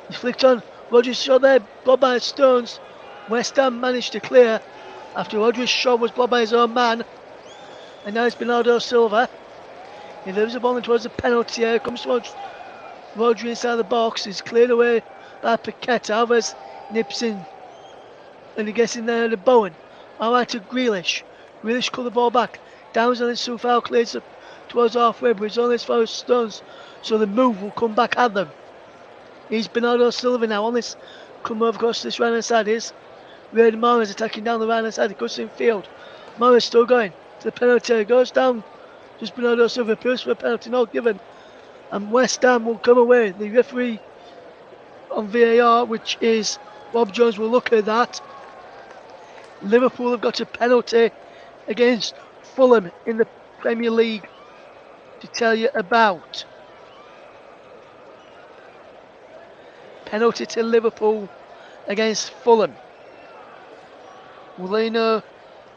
He's flicked on. Rodri's shot there, blocked by Stones. West Ham managed to clear after Rodri's shot was blocked by his own man. And now it's Bernardo Silva. He delivers the ball in towards the penalty area. Comes towards Rodri inside the box. He's cleared away by Paqueta. Alvarez nips in. And he gets in there to Bowen. Alright to Grealish. Grealish cut the ball back. Downs and then Coufal clears up towards halfway, but it's only as far as Stones. So the move will come back at them. He's Bernardo Silva now on this. Come over across this right hand side. Here's Riyad Mahrez attacking down the right hand side. He cuts in field. Mahrez still going to the penalty area. Goes down. Just Bernardo Silva appeals for a penalty not given. And West Ham will come away. The referee on VAR, which is Rob Jones, will look at that. Liverpool have got a penalty against Fulham in the Premier League to tell you about. Penalty to Liverpool against Fulham. Will they know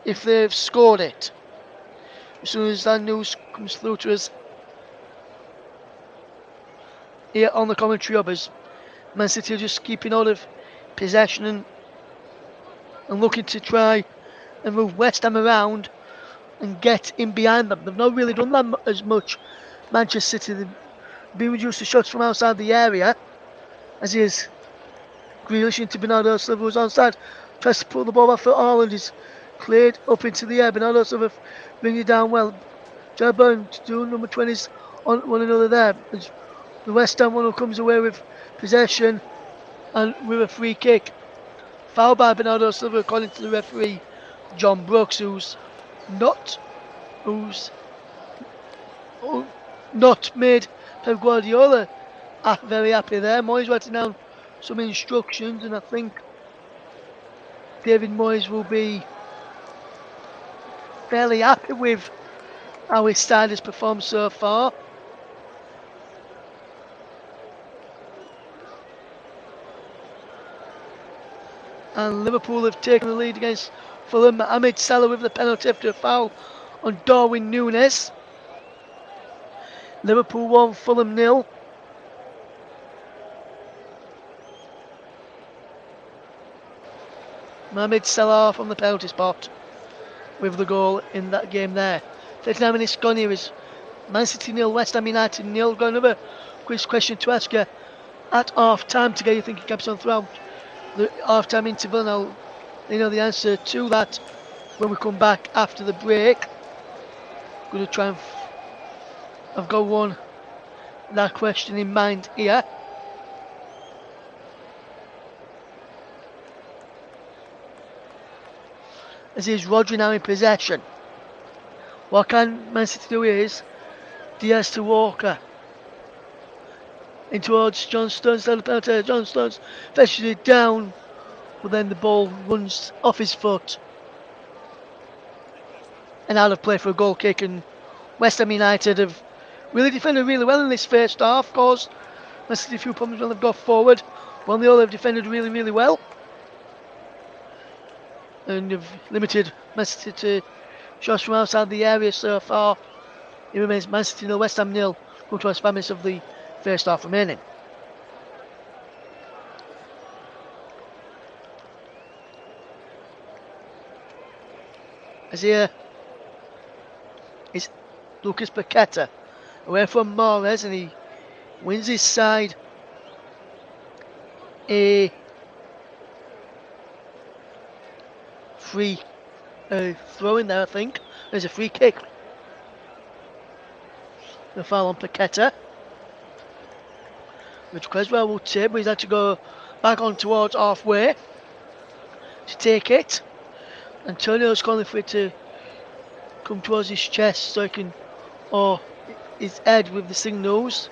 if they've scored it? As soon as that news comes through to us here on the commentary hub, as Man City are just keeping hold of possession and looking to try and move West Ham around and get in behind them. They've not really done that as much. Manchester City, they've been reduced to shots from outside the area, as he is Grealish into Bernardo Silva, who's onside. Tries to pull the ball back for Haaland. He's cleared up into the air. Bernardo Silva bringing it down well. Jared Bowen to do number 20s on one another there. As the West Ham one who comes away with possession and with a free kick. Foul by Bernardo Silva according to the referee John Brooks, who's not made Pep Guardiola very happy there. Moyes writing down some instructions, and I think David Moyes will be fairly happy with how his side has performed so far. And Liverpool have taken the lead against Fulham. Mohamed Salah with the penalty after a foul on Darwin Núñez. Liverpool 1, Fulham 0. Mohamed Salah from the penalty spot with the goal in that game there. 39 minutes gone here is Man City 0, West Ham United 0. Got another quiz question to ask you at half time to get your thinking caps on throughout the half time interval. And I'll know the answer to that when we come back after the break. I'm going to try and I've got that question in mind here. As is Rodri now in possession. What can Man City do is Diaz to Walker. In towards John Stones, John Stones fetches it down, but then the ball runs off his foot and out of play for a goal kick. And West Ham United have really defended really well in this first half. Of course, Man City a few problems when they've got forward, but on the whole they've defended really, really well. And have limited Man City to shots from outside the area so far. It remains Man City 0, West Ham 0. Come to us 5 minutes of the first half remaining. As here is Lucas Paqueta away from Mahrez, and he wins his side a free throw in there, I think. There's a free kick. The foul on Paqueta, which Creswell will take, but he's had to go back on towards halfway to take it. Antonio's calling for it to come towards his chest so he can, or his head with the signals,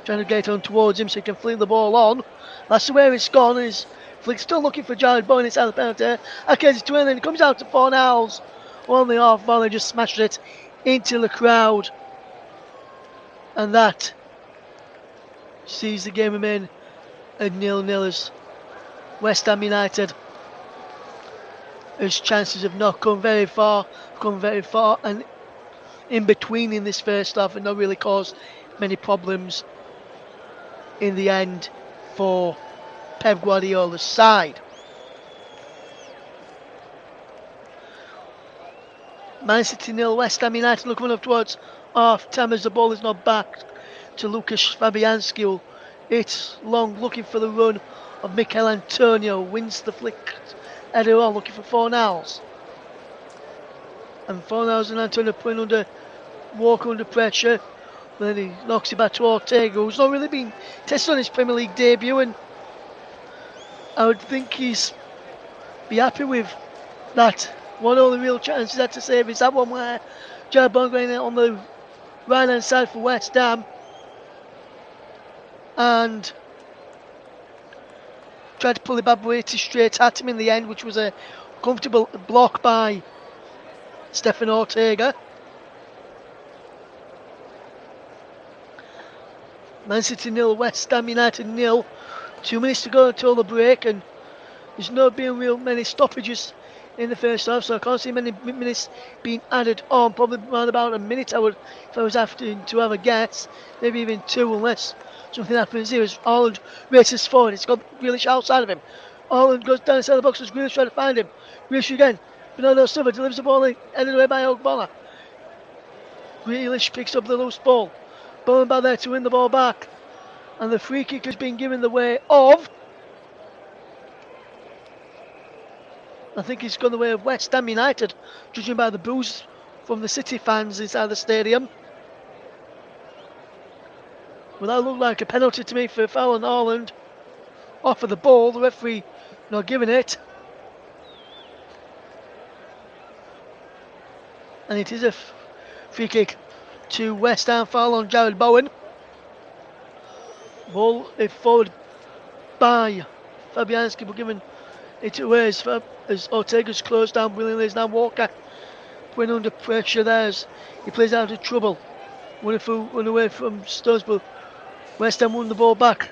trying to get on towards him so he can fling the ball on. That's where it's gone. Is Flick still looking for Jared Bowen inside the penalty? Akazi to win, and it comes out to Fornals. On the half volley, just smashed it into the crowd, and that sees the game remain at 0-0 as West Ham United, whose chances have not come very far, and in between in this first half, and not really caused many problems in the end for Pep Guardiola's side. Man City 0, West Ham United looking up towards half time as the ball is not back to Lucas Fabianski. It's long, looking for the run of Mikel Antonio, wins the flick header on, looking for Fornals. And Fornals and Antonio putting Walker under pressure. Then he knocks it back to Ortega, who's not really been tested on his Premier League debut, and I would think he's be happy with that. One of the real chances had to save is that one where Jared Bowen going out on the right hand side for West Ham and tried to pull it back, but it straight at him in the end, which was a comfortable block by Stefan Ortega. Man City 0, West Ham United 0. 2 minutes to go until the break, and there's not been many stoppages in the first half, so I can't see many minutes being added on. Probably around about a minute, if I was having to have a guess, maybe even 2, unless something happens here. As Haaland races forward, it's got Grealish outside of him. Haaland goes down inside the box as Grealish trying to find him. Grealish again. Bernardo Silva delivers the ball headed away by Ogbonna. Grealish picks up the loose ball. Bowen back there to win the ball back, and the free kick has been given the way of, I think it's gone the way of West Ham United, judging by the boos from the City fans inside the stadium. Well, that looked like a penalty to me for foul on Haaland off of the ball. The referee not giving it, and it is a free kick to West Ham. Foul on Jared Bowen. Ball forward by Fabianski, but given it away as Ortega's closed down brilliantly. Is now Walker putting under pressure there as he plays out of trouble. Run away from Stones, but West Ham won the ball back,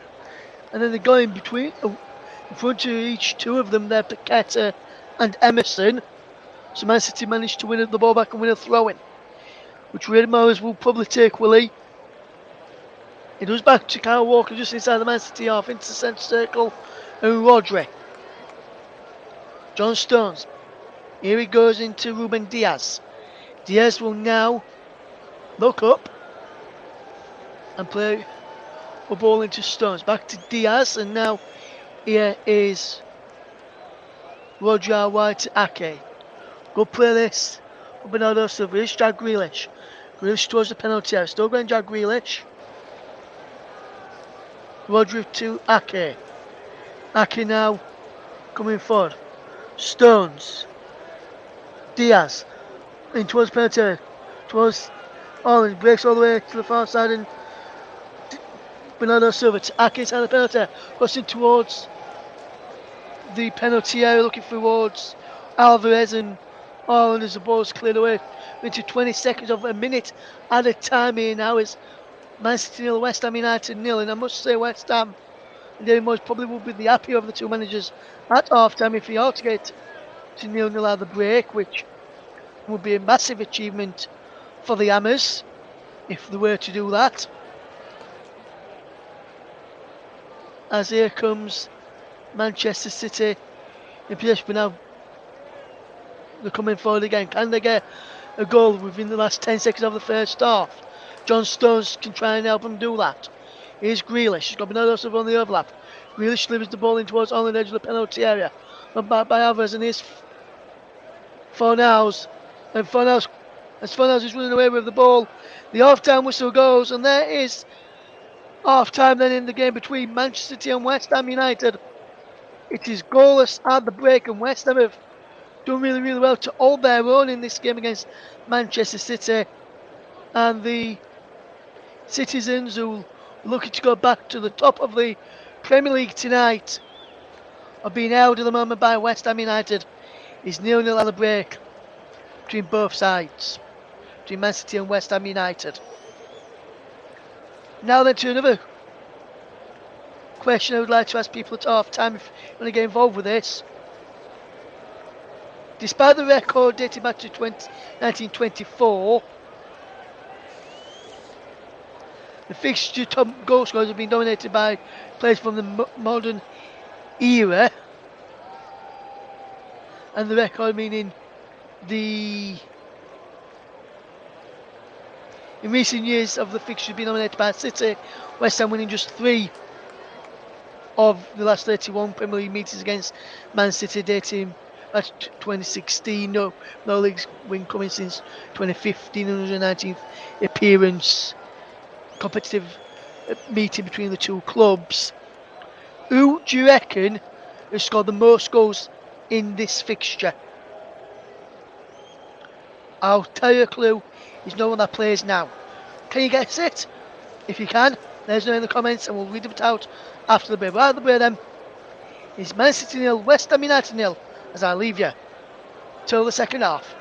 and then they go in between, in front of each two of them there, Paqueta and Emerson. So Man City managed to win the ball back and win a throw-in, which Reid Mahrez will probably take, will he? It goes back to Kyle Walker just inside the Man City half, into the centre circle, and Rodri. John Stones. Here he goes into Ruben Diaz. Diaz will now look up and play A ball into Stones. Back to Diaz, and now here is Roger White to Ake. Good play this. Bernardo Silva. Here's Jack Grealish. Grealish towards the penalty area. Still going Jack Grealish. Rodri to Ake. Ake now coming forward. Stones. Diaz. In towards the penalty area. Towards Orange. Breaks all the way to the far side, and Bernardo Silva to Ake inside the penalty area. Crossing towards the penalty area, looking towards Alvarez, and Ireland as the ball's cleared away. Into 20 seconds of a minute at a time here now is Man City 0, West Ham United 0, and I must say West Ham and David Moyes probably will be the happier of the two managers at half time if he ought to get to 0-0 at the break, which would be a massive achievement for the Hammers if they were to do that. As here comes Manchester City in possession, but now they're coming forward again. Can they get a goal within the last 10 seconds of the first half? John Stones can try and help them do that. Here's Grealish. He's got Bernardo Silva on the overlap. Grealish delivers the ball in towards on the edge of the penalty area. Not back by Alvarez, and here's Fornals. And Fornals, as Fornals is running away with the ball, the half-time whistle goes, and there is half-time then in the game between Manchester City and West Ham United. It is goalless at the break, and West Ham have done really, really well to hold their own in this game against Manchester City. And the citizens who are looking to go back to the top of the Premier League tonight are being held at the moment by West Ham United. It's 0-0 at the break between both sides, between Man City and West Ham United. Now then to another question I would like to ask people at half time if you want to get involved with this. Despite the record dating back to 1924, the fixture top goal scorers have been dominated by players from the modern era, and the record meaning in recent years of the fixture been dominated by City, West Ham winning just 3 of the last 31 Premier League meetings against Man City dating back to 2016. No league win coming since 2015, 119th appearance. Competitive meeting between the two clubs. Who do you reckon has scored the most goals in this fixture? I'll tell you a clue. He's no one that plays now. Can you guess it? If you can, let us know in the comments and we'll read it out after the break. But at the break then, it's Man City 0, West Ham United 0, as I leave you till the second half.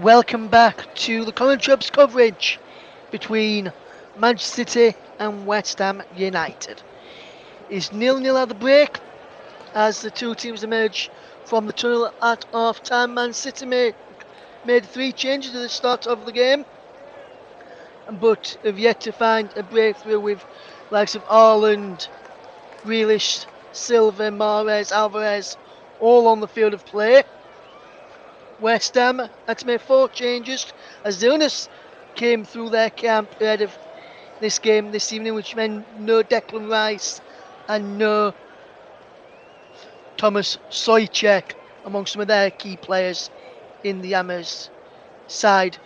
Welcome back to the Common Tribes coverage between Manchester City and West Ham United. It's 0-0 at the break as the two teams emerge from the tunnel at half time. Man City made 3 changes at the start of the game, but have yet to find a breakthrough with likes of Haaland, Grealish, Silva, Mahrez, Alvarez all on the field of play. West Ham had to make 4 changes as the illness came through their camp ahead of this game this evening, which meant no Declan Rice and no Thomas Soucek among some of their key players in the Hammers side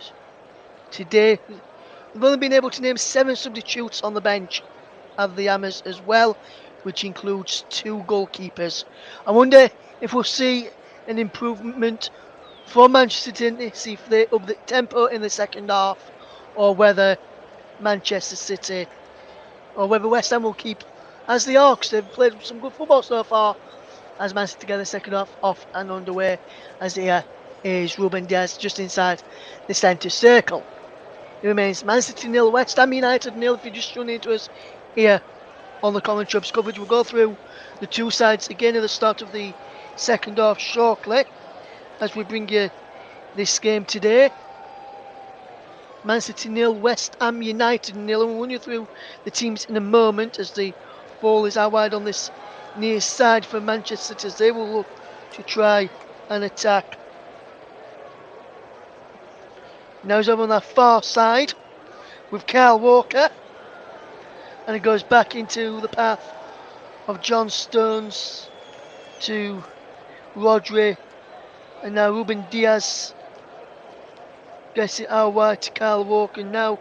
today. They've only been able to name 7 substitutes on the bench of the Hammers as well, which includes 2 goalkeepers. I wonder if we'll see an improvement for Manchester City, see if they up the tempo in the second half, or whether Manchester City, or whether West Ham will keep as the Hawks. They've played some good football so far, as Man City together second half off and underway, as here is Ruben Diaz just inside the centre circle. It remains Man City 0, West Ham United 0. If you're just tuning into us here on the Common Tribes coverage, we'll go through the two sides again at the start of the second half shortly as we bring you this game today. Man City 0, West Ham United 0, and we'll run you through the teams in a moment as the ball is out wide on this near side for Manchester City as they will look to try and attack. Now he's over on that far side with Kyle Walker, and it goes back into the path of John Stones to Rodri, and now Ruben Diaz gets it out wide to Kyle Walker. Now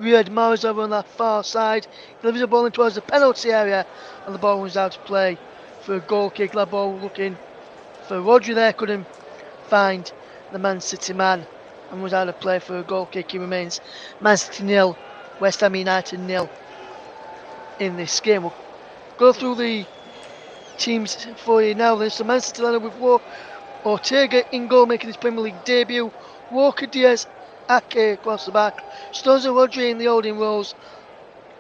Riyad Mahrez over on that far side, delivers the ball in towards the penalty area, and the ball runs out to play for a goal kick. That ball looking for Rodri there, couldn't find the Man City man and was out of play for a goal kick. He remains Man City 0, West Ham United 0 in this game. We'll go through the teams for you now. There's the Man City lineup with Ortega in goal, making his Premier League debut. Walker, Diaz, Ake across the back. Stones and Rodri in the holding roles.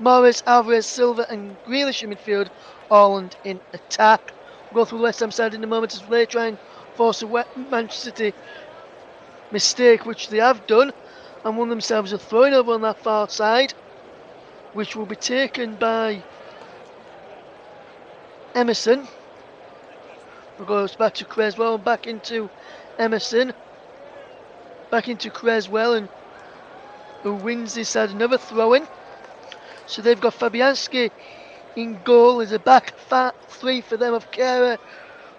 Mahrez, Alvarez, Silva and Grealish in midfield. Haaland in attack. We'll go through the West Ham side in a moment as they try and force a Manchester City mistake, which they have done, and won themselves a throw-in over on that far side, which will be taken by Emerson. It goes back to Creswell and back into Emerson. Back into Creswell, and who wins this side, another throw-in. So they've got Fabianski in goal as a back 3 for them of Kera,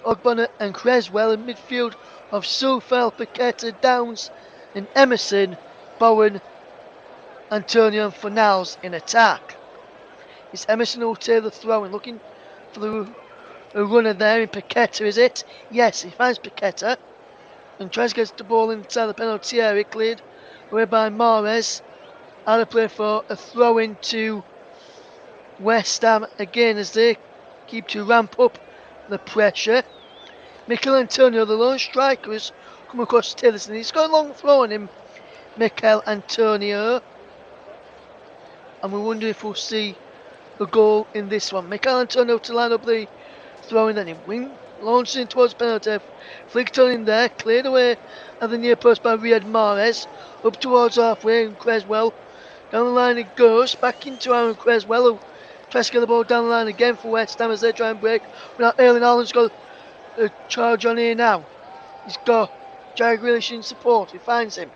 Ogbonna and Creswell. In midfield of Sufel, Paqueta, Downs and Emerson, Bowen, Antonio and Fornals in attack. It's Emerson who will take the throw and looking for a runner there in Paqueta, is it? Yes, he finds Paqueta and tries to get the ball inside the penalty area, cleared away by Mahrez. Out of play for a throw into West Ham again as they keep to ramp up the pressure. Mikel Antonio, the lone striker, has come across Tillerson. He's got a long throw on him, Mikel Antonio. And we wonder if we'll see a goal in this one. Mikel Antonio to line up the throw-in, then he launched in towards penalty. Flicked on in there, cleared away at the near post by Riyad Mahrez. Up towards halfway, and Creswell. Down the line it goes, back into Aaron Creswell, who tries to get the ball down the line again for West Ham as they try and break. But now Erling Haaland's got a charge on here now. He's got Jared Grealish in support. He finds him.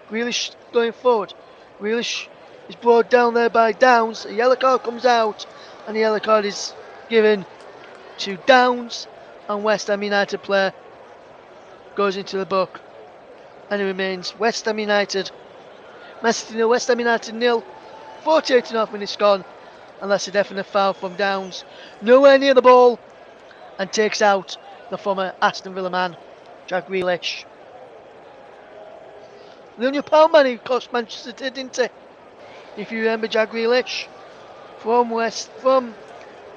Grealish going forward. Grealish is brought down there by Downs. A yellow card comes out, and the yellow card is given to Downs, and West Ham United player goes into the book, and it remains West Ham United. Man City 0, West Ham United 0. 48.5 minutes gone, and that's a definite foul from Downs. Nowhere near the ball, and takes out the former Aston Villa man, Jack Grealish. The £100 man who cost Manchester City, didn't he? If you remember, Jack Grealish from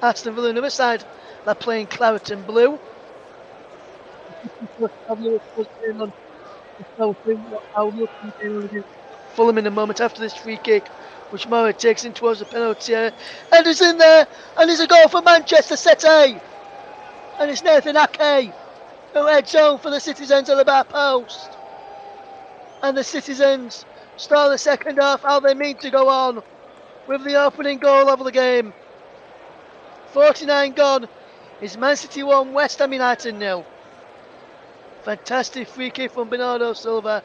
Aston Villa, another side that playing claret and blue. Fulham in a moment after this free kick, which Murray takes in towards the penalty area. And it's in there, and there's a goal for Manchester City. And it's Nathan Ake who heads home for the Citizens at the back post. And the Citizens start the second half how they mean to go on, with the opening goal of the game. 49 gone. It's Man City 1, West Ham United 0. Fantastic free kick from Bernardo Silva.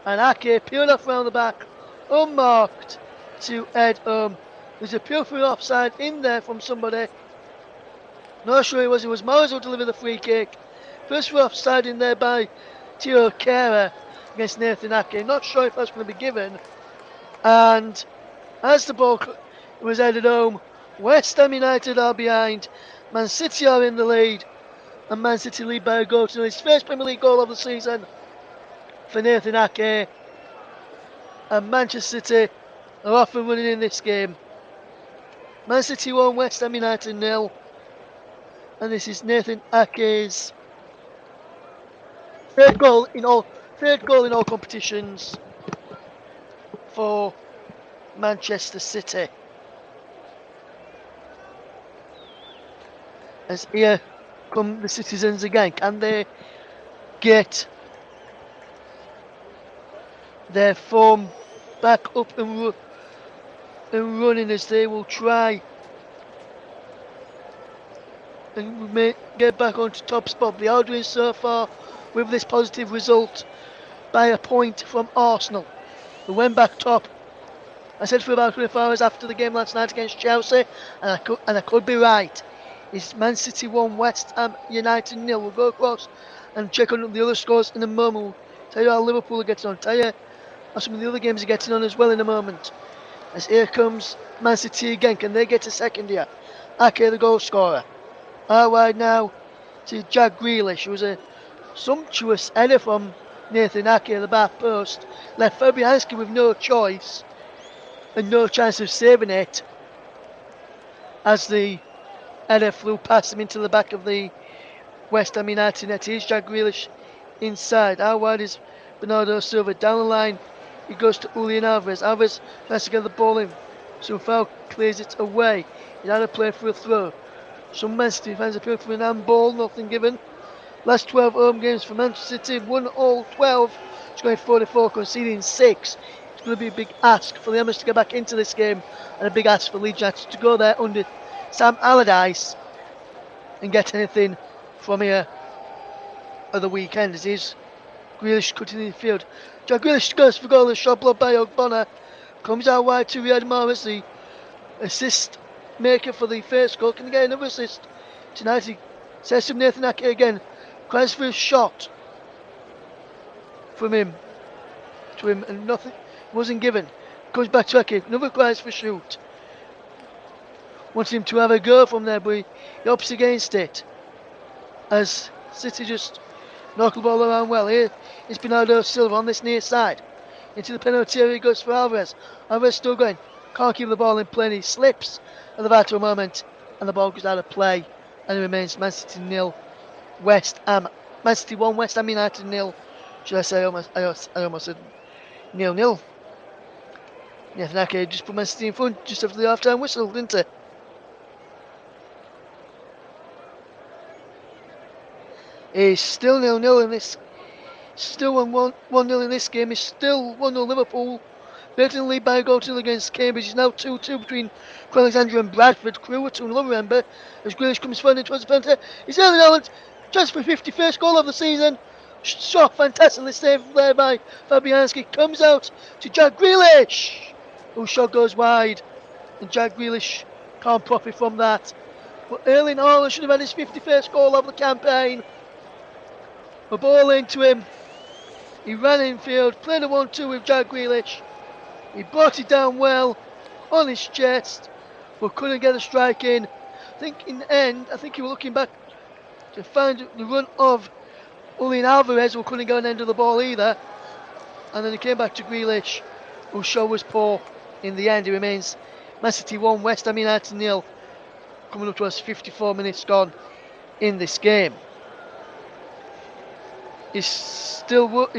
And Ake peeled off round the back, unmarked, to head home. There's a pure free offside in there from somebody. Not sure it was Morris who delivered the free kick. First free offside in there by Tio Kera against Nathan Ake. Not sure if that's going to be given. And as the ball was headed home, West Ham United are behind. Man City are in the lead. And Man City lead by a goal to his first Premier League goal of the season for Nathan Ake. And Manchester City are off and running in this game. Man City 1, West Ham United 0. And this is Nathan Ake's third goal in all competitions for Manchester City. As here come the Citizens again. Can they get their form back up and running, as they will try and get back onto top spot? They are doing so far with this positive result by a point from Arsenal, who went back top. I said for about 24 hours after the game last night against Chelsea, and I could be right. It's Man City 1, West Ham United 0. We'll go across and check on the other scores in a moment. We'll tell you how Liverpool are getting on. Tell you how some of the other games are getting on as well in a moment. As here comes Man City again. Can they get a second here? Ake, the goal scorer. Out wide now to Jack Grealish. It was a sumptuous header from Nathan Ake at the back post. Left Fabianski with no choice and no chance of saving it, as the header flew past him into the back of the West Ham United net. Here's Jack Grealish inside. Out wide is Bernardo Silva. Down the line he goes to Julian Alvarez. Alvarez tries to get the ball in. So Foul clears it away. He's had a play for a throw. Some Man City fans appeal for an handball. Nothing given. Last 12 home games for Manchester City. Won all 12. Scoring 44, conceding 6. It's going to be a big ask for the Hammers to get back into this game, and a big ask for Leeds United to go there under Sam Allardyce and get anything from here at the weekend. As is Grealish cutting in the field. Jack Grealish goes for goal. The shot blocked by Ogbonna. Comes out wide to Riyad Mahrez, the assist maker for the first goal. Can he get another assist tonight? He says to Nathan Ake again. Cries for a shot from him to him, and nothing wasn't given. Comes back to Ake. Another cries for shoot. Wants him to have a go from there, but he opts against it. As City just knock the ball around well. Here is Bernardo Silva on this near side. Into the penalty area he goes for Alvarez. Alvarez still going. Can't keep the ball in play. He slips at the vital moment, and the ball goes out of play. And it remains Man City 0, Man City 1, West Ham United 0. Should I say? I almost said 0-0. Nathan Ake just put Man City in front just after the half-time whistle, didn't he? It's still 0-0 in this. Still 1-0 in this game. It's still 1-0 Liverpool. Beating the lead by a goal to against Cambridge. It's now 2-2 between Alexandra and Bradford. Crewe 2-0, remember. As Grealish comes forward towards the penalty. It's Erling Haaland. Just for 51st goal of the season. Shot fantastically saved there by Fabianski. Comes out to Jack Grealish, whose shot goes wide. And Jack Grealish can't profit from that. But Erling Haaland should have had his 51st goal of the campaign. The ball into him. He ran infield, played a 1-2 with Jack Grealish. He brought it down well on his chest, but couldn't get a strike in. I think in the end, he was looking back to find the run of Julian Alvarez, who couldn't get an end of the ball either. And then he came back to Grealish, whose shot was poor in the end. He remains Man City 1, West Ham United 0. Coming up to us 54 minutes gone in this game. is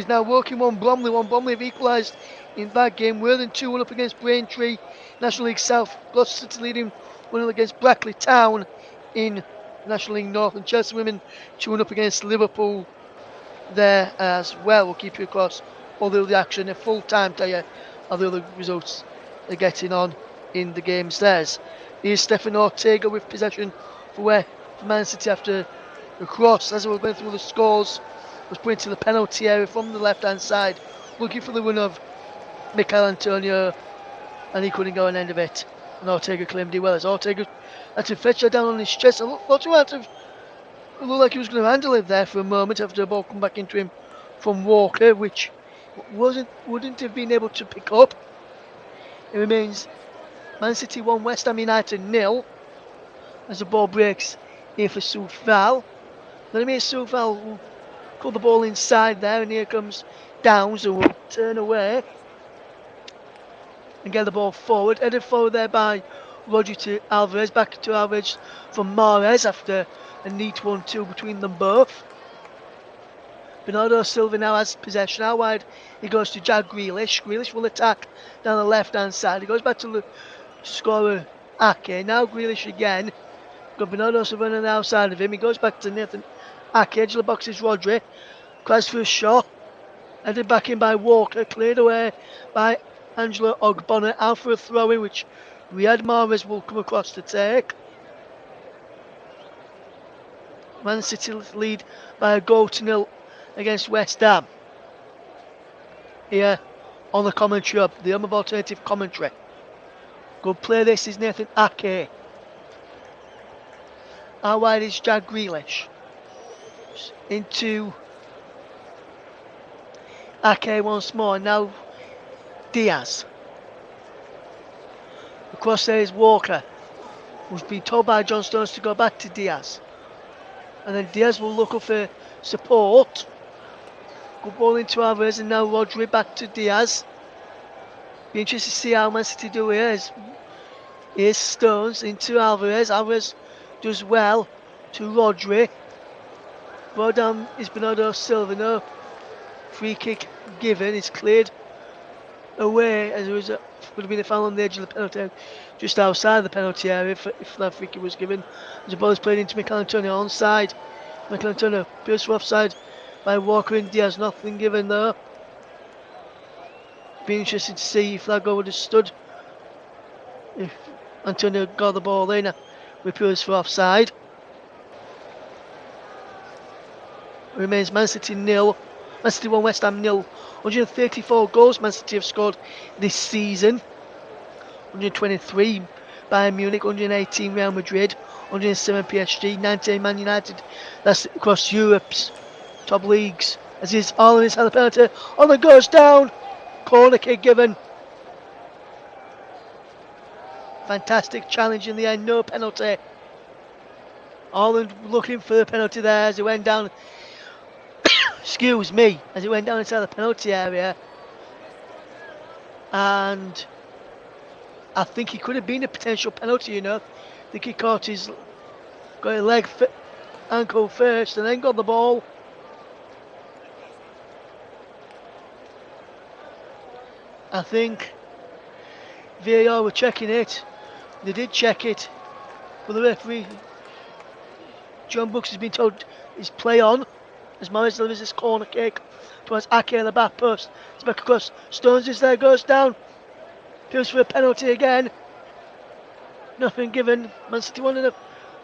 now working one Bromley. One Bromley have equalised in that game. Worthing 2-1 up against Braintree. National League South. Gloucester City leading 1-0 against Brackley Town in National League North. And Chelsea Women 2-1 up against Liverpool there as well. We'll keep you across all the other action in full time, tell you how the other results are getting on in the games. Here's Stefan Ortega with possession for Man City after the cross. As we're going through the scores, was put into the penalty area from the left hand side, looking for the run of Michael Antonio, and he couldn't go on end of it. And Ortega claimed it well as Ortega had to fetch her down on his chest. It looked like he was going to handle it there for a moment after the ball come back into him from Walker, which wouldn't have been able to pick up. It remains Man City 1, West Ham United 0 as the ball breaks here for Soufal. Vladimir Soufal will pull the ball inside there, and here comes Downs, who will turn away and get the ball forward. Headed forward there by Roger to Alvarez, back to Alvarez from Mahrez after a neat 1-2 between them both. Bernardo Silva now has possession. Out wide he goes to Jack Grealish. Grealish will attack down the left hand side. He goes back to the scorer Ake. Now Grealish again. Got Bernardo Silva on the outside of him. He goes back to Nathan Ake. Edge of the box is Rodri. Cries for a shot. Headed back in by Walker. Cleared away by Angelo Ogbonna. Out for a throw in, which Riyad Mahrez will come across to take. Man City lead by a goal to 0 against West Ham. Here on the commentary hub, the home of alternative commentary. Good play, this is Nathan Ake. Out wide is Jack Grealish. Into Ake once more. Now Diaz. Across there is Walker, who's been told by John Stones to go back to Diaz. And then Diaz will look up for support. Good ball into Alvarez, and now Rodri back to Diaz. Be interested to see how Man City do here. Here's Stones into Alvarez. Alvarez does well to Rodri. Ball down is Bernardo Silva. No free kick given. It's cleared away as it would have been a foul on the edge of the penalty, just outside the penalty area if that free kick was given. As the ball is played into Michael Antonio onside. Michael Antonio appears for offside by Walker and Diaz. Nothing given though. Be interesting to see if that goal would have stood if Antonio got the ball in. Appears for offside. Remains Man City 0. Man City 1, West Ham 0. 134 goals Man City have scored this season. 123 Bayern Munich, 118 Real Madrid, 107 PSG, 19 Man United. That's across Europe's top leagues. As is Haaland has had a penalty. Haaland goes down. Corner kick given. Fantastic challenge in the end. No penalty. Haaland looking for the penalty there as he went down. Excuse me, as he went down inside the penalty area. And I think he could have been a potential penalty, you know. I think he caught his ankle first and then got the ball. I think VAR were checking it. They did check it. But the referee, John Brooks, has been told is play on. As Mahrez delivers this corner kick towards Ake in the back post. It's back across. Stones is there, goes down. Appeals for a penalty again. Nothing given. Man City wanted a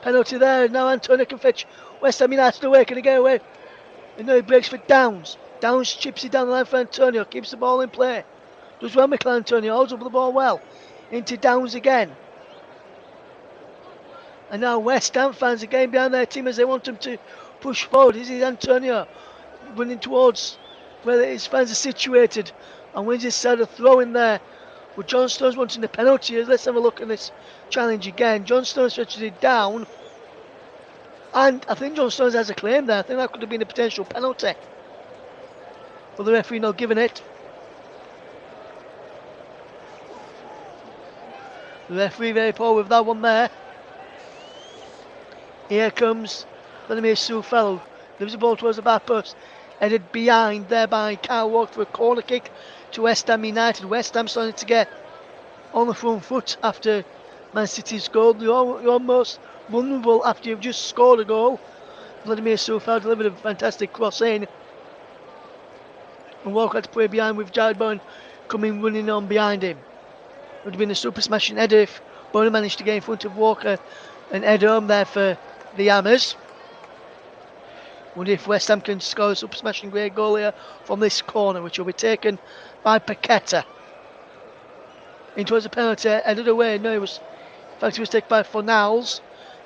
penalty there. Now Antonio can fetch West Ham United away. Can he get away? And now he breaks for Downs. Downs chips it down the line for Antonio. Keeps the ball in play. Does well, Michael Antonio. Holds up the ball well. Into Downs again. And now West Ham fans again behind their team as they want them to push forward. This is Antonio running towards where his fans are situated and wins his side of throw in there. But John Stones wanting the penalty. Let's have a look at this challenge again. John Stones stretches it down. And I think John Stones has a claim there. I think that could have been a potential penalty. But the referee not giving it. The referee very poor with that one there. Here comes Vladimir Soufal. Leaves the ball towards the back post. Headed behind there by Kyle Walker for a corner kick to West Ham United. West Ham starting to get on the front foot after Man City's goal. You're almost vulnerable after you've just scored a goal. Vladimir Soufal delivered a fantastic cross in. And Walker had to play behind with Jared Bowen coming running on behind him. It would have been a super smashing header if Bowen managed to get in front of Walker and head home there for the Hammers. Wonder if West Ham can score a super smashing great goal here from this corner, which will be taken by Paqueta. In towards the penalty, headed away. No, in fact, it was taken by Fornals.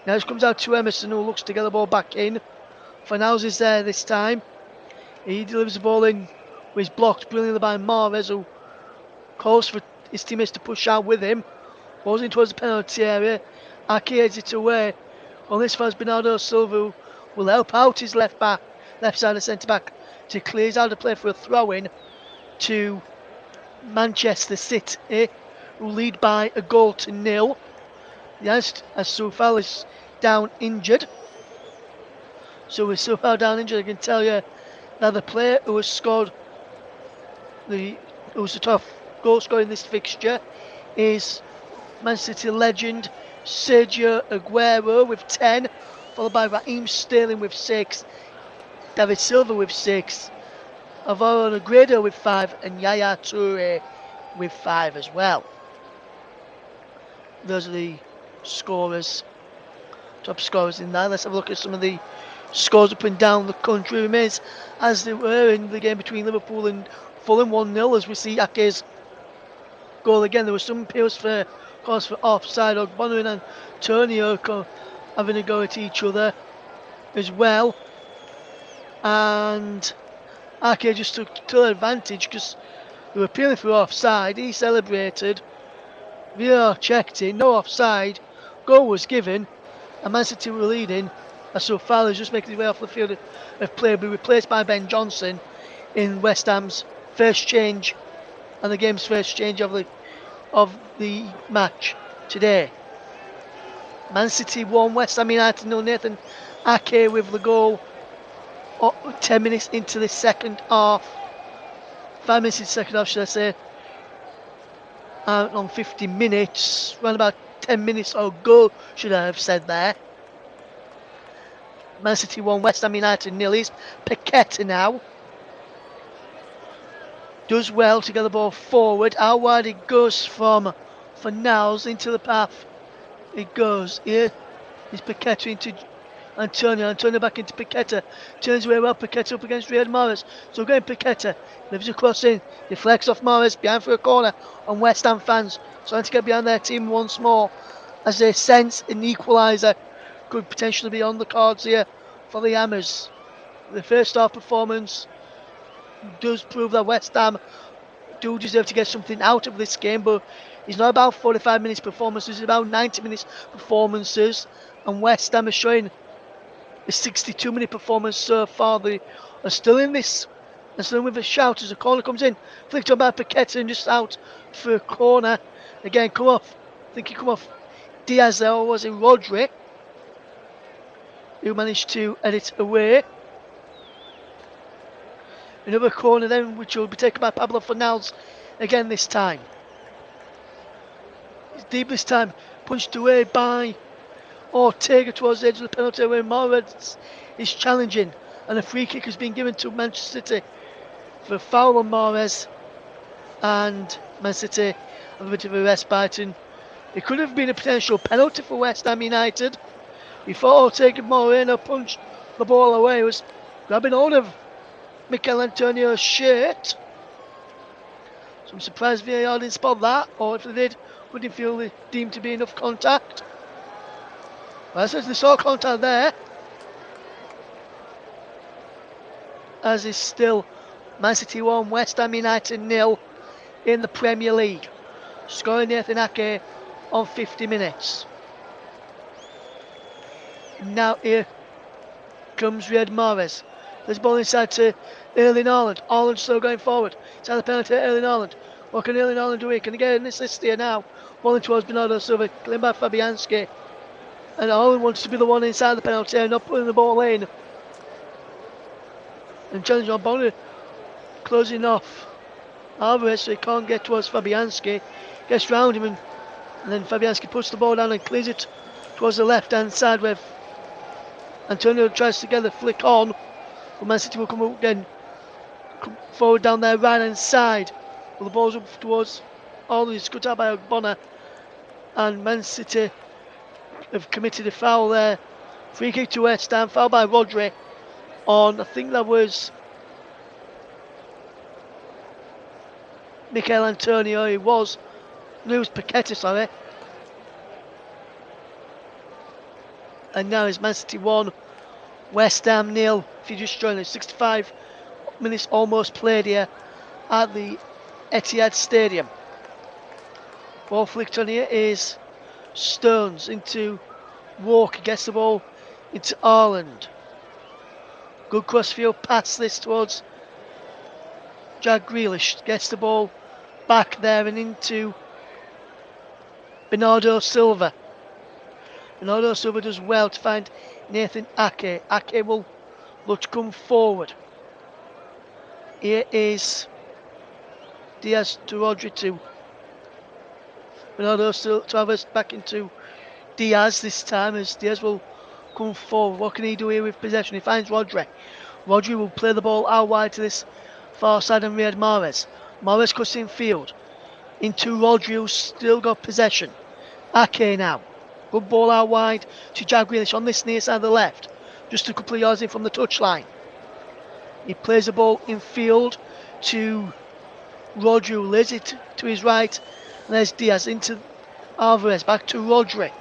Now it comes out to Emerson, who looks to get the ball back in. Fornals is there this time. He delivers the ball in, which is blocked brilliantly by Mahrez, who calls for his teammates to push out with him. Balls in towards the penalty area. Ake heads it away. On this far is Bernardo Silva, who will help out his left side of centre back to clear his out of play for a throw in to Manchester City, who lead by a goal to nil. Yes, as Soufal is down injured. So with Soufal down injured, I can tell you that the player who has scored who was the top goal scorer in this fixture is Man City legend Sergio Aguero with 10, followed by Raheem Sterling with 6, David Silva with 6, Alvaro Negredo with 5, and Yaya Toure with 5 as well. Those are the scorers, top scorers in there. Let's have a look at some of the scores up and down the country. Remains as they were in the game between Liverpool and Fulham, 1-0, as we see Ake's goal again. There were some appeals for calls for offside. Ogbonna and Antonio having a go at each other as well, and Ake just took total advantage because they were appealing for offside. He celebrated, VAR checked it, no offside, goal was given, and Man City were leading. And so Soufal is just making his way off the field of play, be replaced by Ben Johnson in West Ham's first change and the game's first change of the match today. Man City 1, West Ham United 0. Nathan Ake with the goal 10 minutes into the second half. 5 minutes into the second half, should I say. On 50 minutes, around about 10 minutes or goal, should I have said there. Man City 1, West Ham United 0. Is Paqueta now. Does well to get the ball forward. How wide it goes from Fornals into the path. It goes. Here is Paqueta into Antonio. Antonio back into Paqueta. Turns away well. Paqueta up against Riyad Mahrez. So again Paqueta lives across in. Deflects off Mahrez. Behind for a corner. And West Ham fans trying to get behind their team once more, as they sense an equaliser could potentially be on the cards here for the Hammers. The first half performance does prove that West Ham do deserve to get something out of this game, but it's not about 45 minutes performances, it's about 90 minutes performances, and West Ham is showing a 62-minute performance so far. They are still in this, and still with a shout as a corner comes in, flicked on by Paqueta and just out for a corner. Again, come off, I think he come off Diaz there, or was it Rodri, who managed to head it away. Another corner then, which will be taken by Pablo Fornals again this time. It's deep this time, punched away by Ortega towards the edge of the penalty where Mahrez is challenging, and a free kick has been given to Manchester City for a foul on Mahrez, and Man City have a bit of a respite, and it could have been a potential penalty for West Ham United. Before Ortega Moreno punched the ball away, he was grabbing hold of Mikel Antonio's shirt. So I'm surprised VAR didn't spot that, or if they did, wouldn't feel they deemed to be enough contact. Well, as they saw contact there, as is still Man City 1, West Ham United 0 in the Premier League. Scoring Nathan Ake on 50 minutes. Now here comes Riyad Mahrez. There's ball inside to Erling Haaland. Haaland still going forward. Inside the penalty, Erling Haaland. What can Erling Haaland do here? Can he get an assist here now? Balling towards Bernardo Silva, claimed by Fabianski. And Haaland wants to be the one inside the penalty and not putting the ball in. And challenge on Bonner, closing off Alvarez so he can't get towards Fabianski. Gets round him and then Fabianski puts the ball down and clears it towards the left hand side where Antonio tries to get the flick on. But Man City will come up again, come forward down their right hand side. Well, the ball's up towards Ollie, it's cut out by Bonner. And Man City have committed a foul there. Free kick to West Ham, foul by Rodri on, I think that was Mikel Antonio. It was Paqueta, sorry. And now it's Man City 1, West Ham 0. If you just joined us, 65 minutes almost played here at the Etihad Stadium. Ball flicked on here is Stones into Walker, gets the ball into Ireland. Good crossfield pass this towards Jack Grealish, gets the ball back there and into Bernardo Silva. Bernardo Silva does well to find Nathan Ake. Ake will look to come forward. Here is Diaz to Rodri to Bernardo still traversed back into Diaz this time as Diaz will come forward. What can he do here with possession? He finds Rodri. Rodri will play the ball out wide to this far side and Riyad Mahrez. Mahrez cuts in field into Rodri, who's still got possession. Ake now. Good ball out wide to Jack Grealish on this near side of the left. Just a couple of yards in from the touchline. He plays the ball in field to Rodri, who lays it to his right. And there's Diaz into Alvarez, back to Rodri.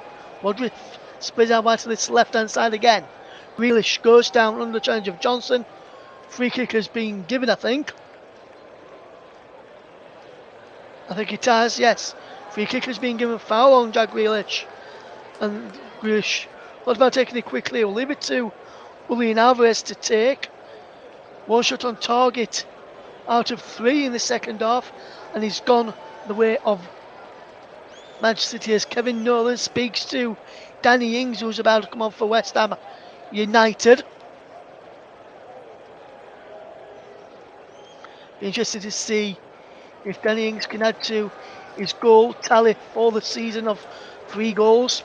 Rodri splits out wide to this left hand side again. Grealish goes down under the challenge of Johnson. Free kick has been given, I think. It has, yes. Free kick has been given, foul on Jack Grealish. And Grealish, what about taking it quickly? We'll leave it to Julian Alvarez to take. One shot on target out of 3 in the second half. And he's gone the way of Manchester City as Kevin Nolan speaks to Danny Ings, who's about to come on for West Ham United. Be interested to see if Danny Ings can add to his goal tally for the season of 3 goals,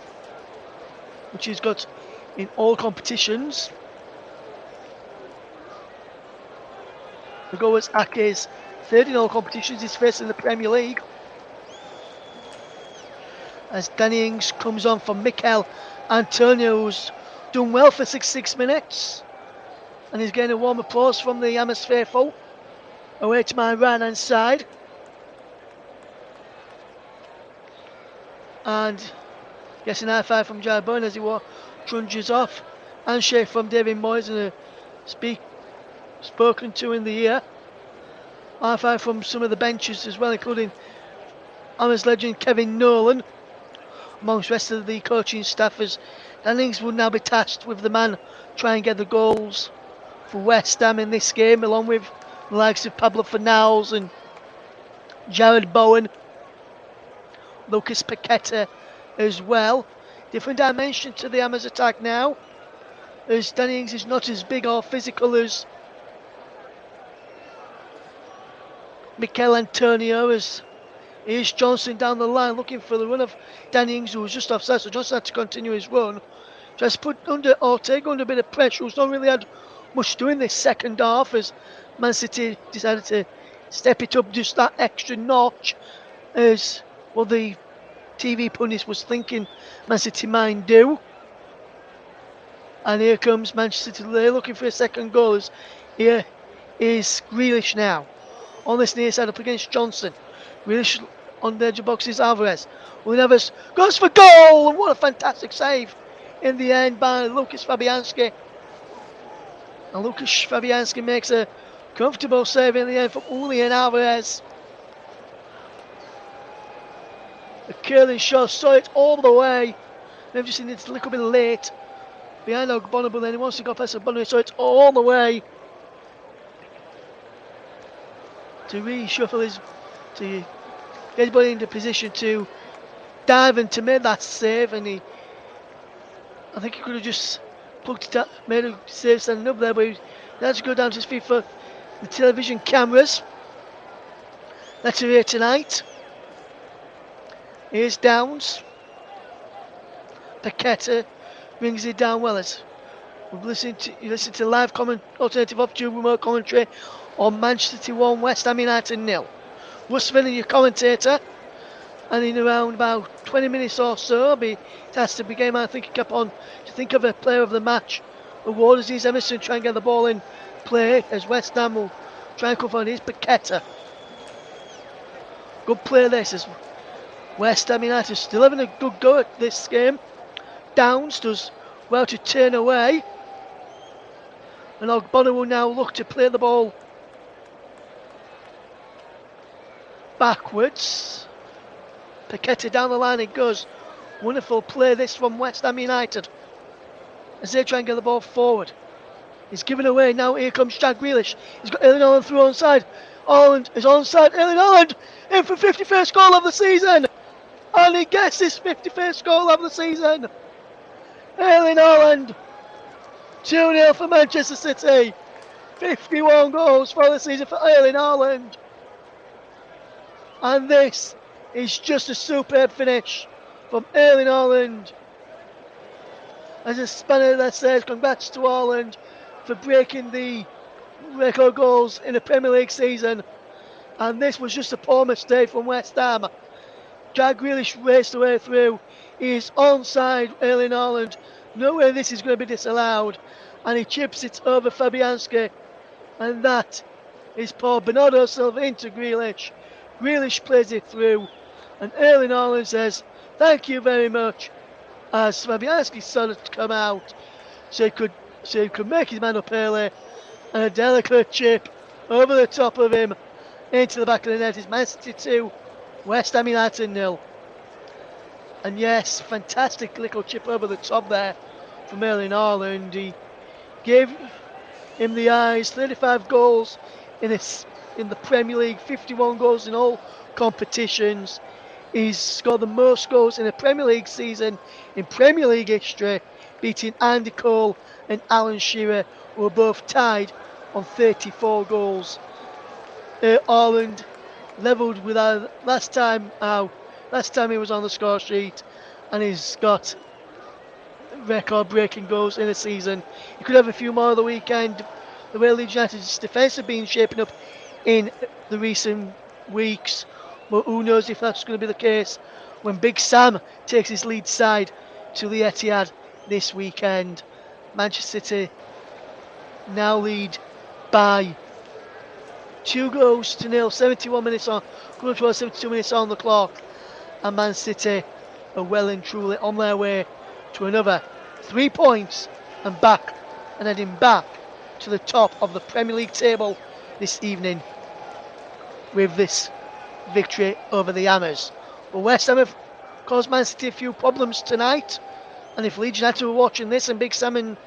which he's got in all competitions. The goal was Ake's 3rd in all competitions he's faced in the Premier League. As Danny Ings comes on for Mikel Antonio, who's done well for 66 minutes. And he's getting a warm applause from the Hammers faithful. Away to my right hand side. And gets an high five from Jared Bowen as he trunches off. Handshake from David Moyes and a spoken to in the ear. High five from some of the benches as well, including Hammers legend Kevin Nolan, amongst the rest of the coaching staff, as Ings will now be tasked with the man trying to get the goals for West Ham in this game, along with the likes of Pablo Fornals and Jared Bowen, Lucas Paqueta as well. Different dimension to the Hammers attack now, as Danny Ings is not as big or physical as Mikel Antonio, as here's Johnson down the line looking for the run of Danny Ings, who was just offside, so Johnson had to continue his run. Just put under Ortega under a bit of pressure, who's not really had much doing this second half, as Man City decided to step it up just that extra notch, as well the TV pundits was thinking Man City might do. And here comes Manchester City, they're looking for a second goal, as here is Grealish now on this near side up against Johnson. Grealish on the edge of boxes, Alvarez. Alvarez goes for goal, and what a fantastic save in the end by Lucas Fabianski. And Lucas Fabianski makes a comfortable save in the end from Julian Alvarez. The curling shot, saw it all the way. They've just seen it's a little bit late behind Ogbonna, but then he wants to go past Ogbonna, so it's all the way to reshuffle his, to get his body into position to dive and to make that save. And I think he could have just plucked it up, made a save standing up there, but he Let's go down to his feet for the television cameras. Let's hear tonight. Here's Downs. Paqueta brings it down well as you listen to live alternative option remote commentary on Manchester City 1, West Ham United 0. Russ Finnan, your commentator, and in around about 20 minutes or so, it has to be game. I think he kept on to think of a player of the match award as he's Emerson try and get the ball in play as West Ham will try and come for his Paqueta. Good play this as West Ham United still having a good go at this game. Downs does well to turn away. And Ogbonna will now look to play the ball backwards. Paqueta down the line it goes. Wonderful play this from West Ham United as they try and get the ball forward. He's given away now. Here comes Jack Grealish. He's got Erling Haaland through onside. Haaland is onside. Erling Haaland in for 51st goal of the season. And he gets his 51st goal of the season. Erling Haaland. 2-0 for Manchester City. 51 goals for the season for Erling Haaland. And this is just a superb finish from Erling Haaland. As a spanner that says congrats to Haaland for breaking the record goals in a Premier League season. And this was just a poor mistake from West Ham. Jack Grealish raced the way through. He is onside Erling Haaland. No way this is going to be disallowed. And he chips it over Fabianski. And that is poor Bernardo Silva into Grealish. Grealish plays it through. And Erling Haaland says, thank you very much. As Fabianski started to come out. So he could make his man up early. And a delicate chip over the top of him. Into the back of the net is Man City 2. West Ham United 0. And yes, fantastic little chip over the top there from Erling Haaland. He gave him the eyes. 35 goals in the Premier League, 51 goals in all competitions. He's scored the most goals in a Premier League season in Premier League history, beating Andy Cole and Alan Shearer, who were both tied on 34 goals. Haaland levelled with our last time he was on the score sheet, and he's got record-breaking goals in a season. He could have a few more of the weekend. The way Leeds United's defence have been shaping up in the recent weeks, but who knows if that's going to be the case when Big Sam takes his Leeds side to the Etihad this weekend. Manchester City now lead by 2-0, 71 minutes on, coming towards 72 minutes on the clock, and Man City are well and truly on their way to another 3 points and heading back to the top of the Premier League table this evening with this victory over the Hammers. But West Ham have caused Man City a few problems tonight, and if Leeds United were watching this and Big Sam and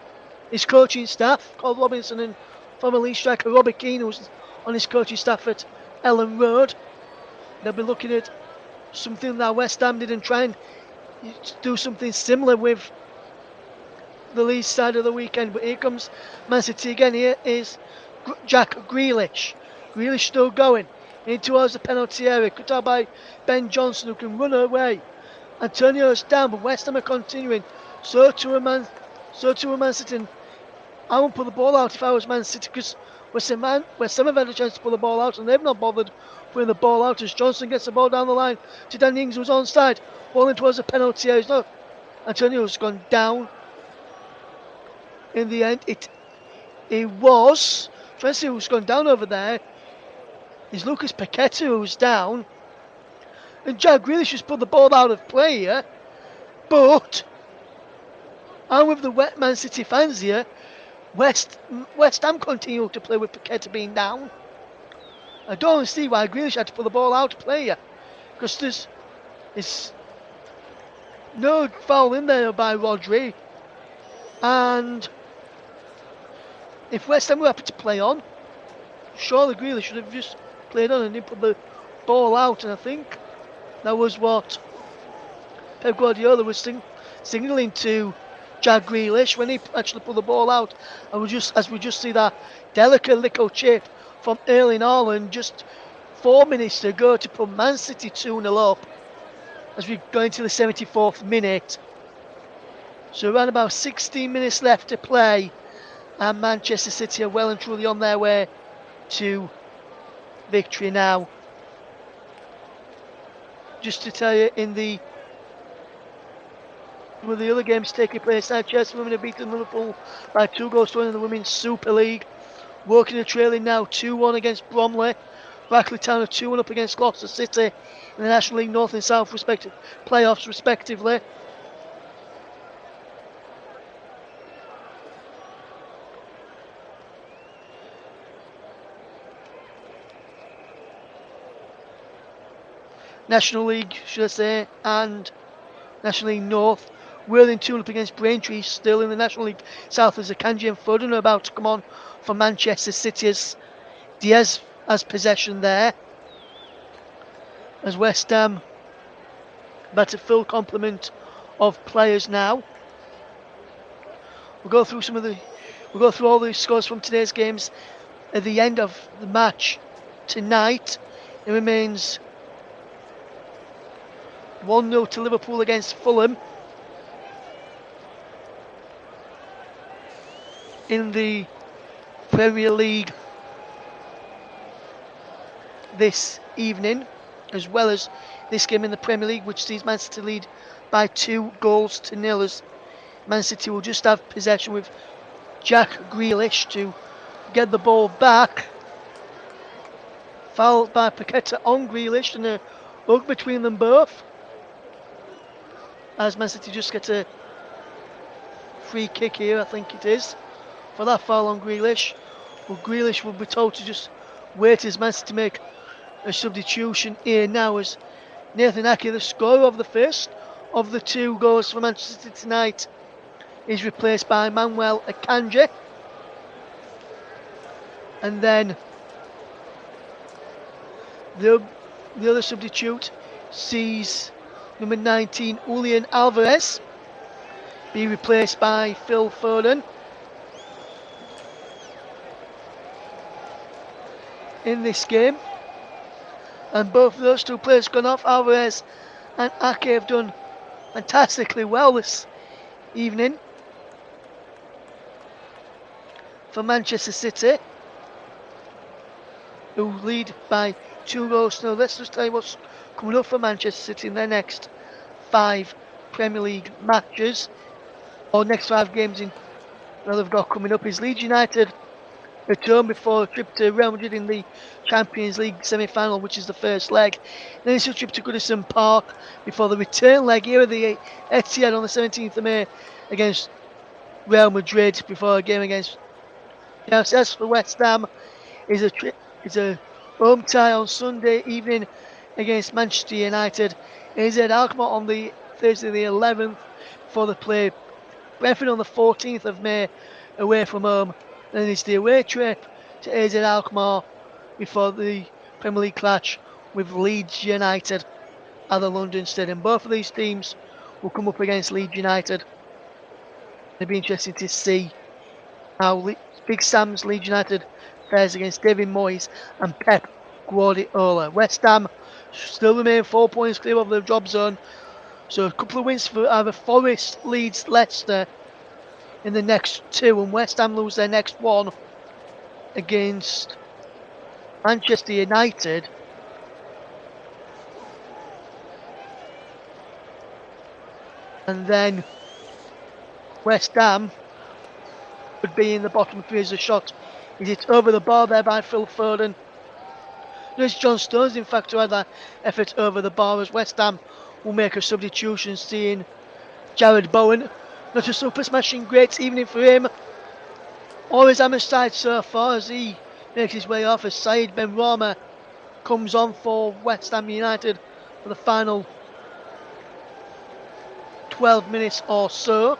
his coaching staff, Carl Robinson and former Leeds striker Robbie Keane, who's on his coaching staff at Ellen Road, they'll be looking at something that West Ham did and try and do something similar with the Leeds side of the weekend. But here comes Man City again. Here is Jack Grealish. Grealish still going in towards the penalty area. Cut out by Ben Johnson, who can run away. Antonio's down, but West Ham are continuing. So to a Man City. I won't put the ball out if I was Man City, because West Ham have had a chance to pull the ball out and they've not bothered putting the ball out as Johnson gets the ball down the line to Dan Ings, who's onside. Ball in towards the penalty area. No, Antonio's gone down. In the end, it was trying to see who's gone down over there. Is Lucas Paqueta who's down, and Jack Grealish has put the ball out of play here. But I'm with the Man City fans here. West Ham continue to play with Paqueta being down. I don't see why Grealish had to put the ball out of play here, because there's no foul in there by Rodri. And if West Ham were happy to play on, surely Grealish should have just played on and didn't put the ball out. And I think that was what Pep Guardiola was signalling to Jack Grealish, when he actually pulled the ball out, and as we just see that delicate little chip from Erling Haaland, just 4 minutes to go to put Man City 2-0 up as we go into the 74th minute. So around about 16 minutes left to play, and Manchester City are well and truly on their way to victory now. Just to tell you, in the with the other games taking place now, Chelsea women have beaten Liverpool by 2-1 in the Women's Super League. Woking are trailing now 2-1 against Bromley. Brackley Town are 2-1 up against Gloucester City in the National League North and South playoffs respectively. National League, should I say, and National League North. Worthing 2-1 up against Braintree, still in the National League South as Akanji and Foden are about to come on for Manchester City as Diaz has possession there. As West Ham but a full complement of players now. We'll go through all the scores from today's games at the end of the match tonight. It remains 1-0 to Liverpool against Fulham in the Premier League this evening, as well as this game in the Premier League, which sees Man City lead by 2-0 as Man City will just have possession with Jack Grealish to get the ball back. Fouled by Paqueta on Grealish, and a hug between them both. As Man City just get a free kick here, I think it is, for that foul on Grealish. Well, Grealish will be told to just wait as Man City make a substitution here now, as Nathan Ake, the scorer of the first of the 2 goals for Manchester City tonight, is replaced by Manuel Akanji. And then the other substitute sees number 19, Julian Alvarez, be replaced by Phil Foden. In this game, and both of those 2 players gone off. Alvarez and Ake have done fantastically well this evening for Manchester City, who lead by 2-0. Now let's just tell you what's coming up for Manchester City in their next 5 Premier League matches, or next 5 games in that they've got coming up. Is Leeds United at home before a trip to Real Madrid in the Champions League semi-final, which is the first leg. Then it's a trip to Goodison Park before the return leg here at the Etihad on the 17th of May against Real Madrid, before a game against Chelsea. As for West Ham, is a home tie on Sunday evening against Manchester United. AZ Alkmaar on the Thursday the 11th before the play Brentford on the 14th of May away from home. Then it's the away trip to AZ Alkmaar before the Premier League clash with Leeds United at the London Stadium. Both of these teams will come up against Leeds United. It'll be interesting to see how Big Sam's Leeds United fares against David Moyes and Pep Guardiola. West Ham still remain 4 points clear of the drop zone, so a couple of wins for either Forest, Leeds, Leicester in the next 2, and West Ham lose their next 1 against Manchester United. And then West Ham would be in the bottom 3 as a shot. Is it over the bar there by Phil Foden? There's John Stones, in fact, who had that effort over the bar, as West Ham will make a substitution, seeing Jared Bowen. Not a super smashing great evening for him or his Hammers side so far, as he makes his way off as Said Benrahma comes on for West Ham United for the final 12 minutes or so.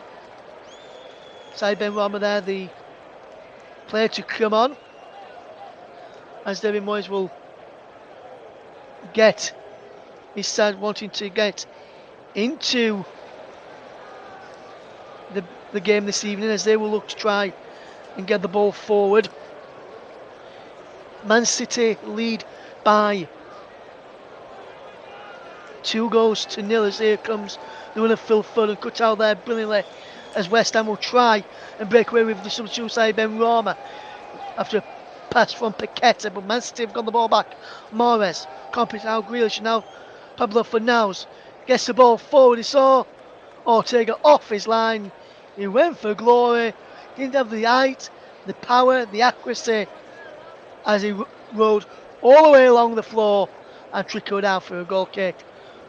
Said Benrahma there, the player to come on, as David Moyes will get his side wanting to get into the game this evening, as they will look to try and get the ball forward. Man City lead by 2-0 as here comes the winner, Phil Foden, cut out there brilliantly as West Ham will try and break away with the substitute side Benrahma after a pass from Paqueta, but Man City have got the ball back. Mahrez, compete now Grealish, now Pablo Fornals gets the ball forward. He saw Ortega off his line. He went for glory, didn't have the height, the power, the accuracy as he rode all the way along the floor and trickled out for a goal kick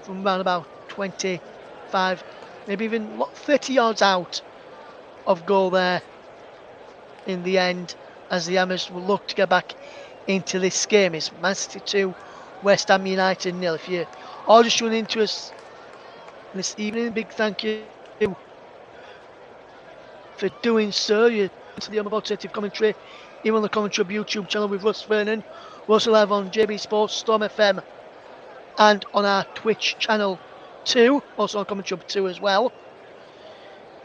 from around about 25, maybe even 30 yards out of goal there in the end, as the Hammers will look to get back into this game. It's Man City 2, West Ham United 0. If you are just tuning into us this evening, big thank you for doing so. You're to the Alternative Commentary here on the Commentary YouTube channel with Russ Vernon. We're also live on JB Sports, Storm FM, and on our Twitch channel too, also on Commentary 2 as well.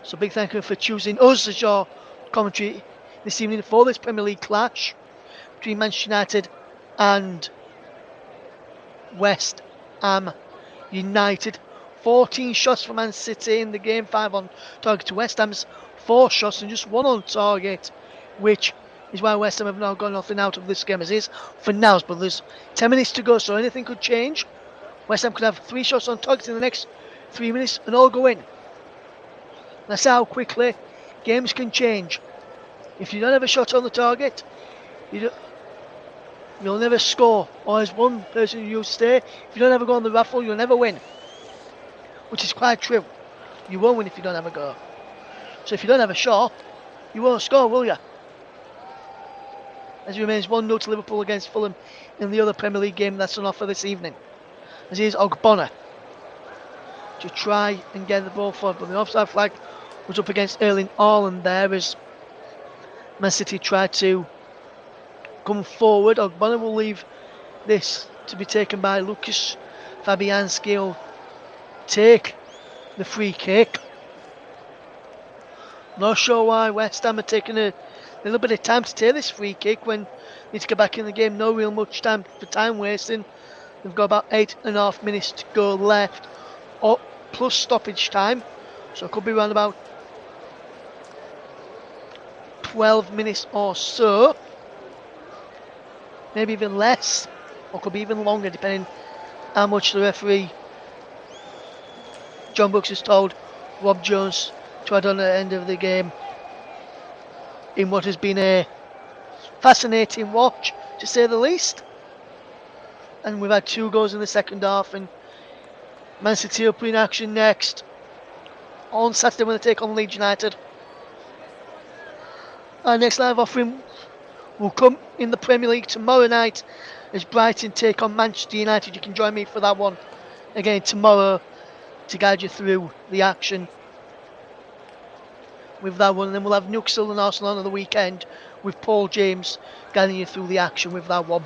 So big thank you for choosing us as your commentary this evening for this Premier League clash between Manchester United and West Ham United. 14 shots for Man City in the game, 5 on target to West Ham's 4 shots and just 1 on target, which is why West Ham have now got nothing out of this game as is for now. But there's 10 minutes to go, so anything could change. West Ham could have 3 shots on target in the next 3 minutes and all go in. That's how quickly games can change. If you don't have a shot on the target, you'll never score. Or as one person used to say, if you don't have a go on the raffle, you'll never win. Which is quite true. You won't win if you don't have a go. So if you don't have a shot, you won't score, will you? As it remains 1-0 to Liverpool against Fulham in the other Premier League game that's on offer this evening. As here's Ogbonna to try and get the ball forward, but the offside flag was up against Erling Haaland there as Man City tried to come forward. Ogbonna will leave this to be taken by Lucas Fabianski. He'll take the free kick. Not sure why West Ham are taking a little bit of time to take this free kick when they need to get back in the game. No real much time for time wasting. They've got about 8.5 minutes to go left, plus stoppage time. So it could be around about 12 minutes or so. Maybe even less, or could be even longer, depending how much the referee, John Brooks, has told Rob Jones to add on at the end of the game in what has been a fascinating watch, to say the least. And we've had 2 goals in the second half, and Man City will be in action next on Saturday when they take on Leeds United. Our next live offering will come in the Premier League tomorrow night as Brighton take on Manchester United. You can join me for that one again tomorrow to guide you through the action with that one. And then we'll have Newcastle and Arsenal on the weekend with Paul James guiding you through the action with that one.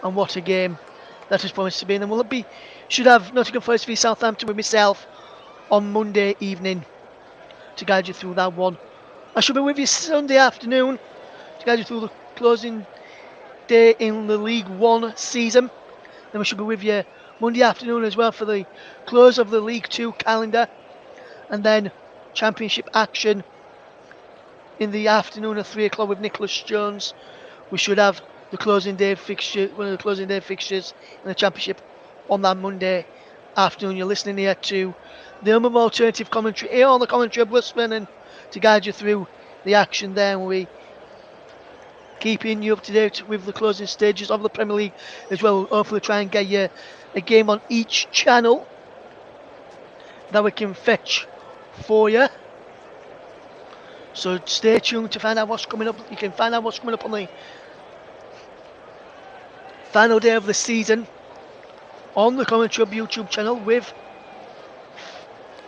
And what a game that is promised to be. And then should have Nottingham Forest v Southampton with myself on Monday evening to guide you through that one. I shall be with you Sunday afternoon to guide you through the closing day in the League One season. Then we shall be with you Monday afternoon as well for the close of the League Two calendar. And then Championship action in the afternoon at 3 o'clock with Nicholas Jones. We should have the closing day fixture, one of the closing day fixtures in the Championship on that Monday afternoon. You're listening here to the Alternative Commentary here on the Commentary of Russ Vernon to guide you through the action there, and we keeping you up to date with the closing stages of the Premier League as well. Hopefully try and get you a game on each channel that we can fetch for you. So stay tuned to find out what's coming up. You can find out what's coming up on the final day of the season on the Commentary Hub YouTube channel with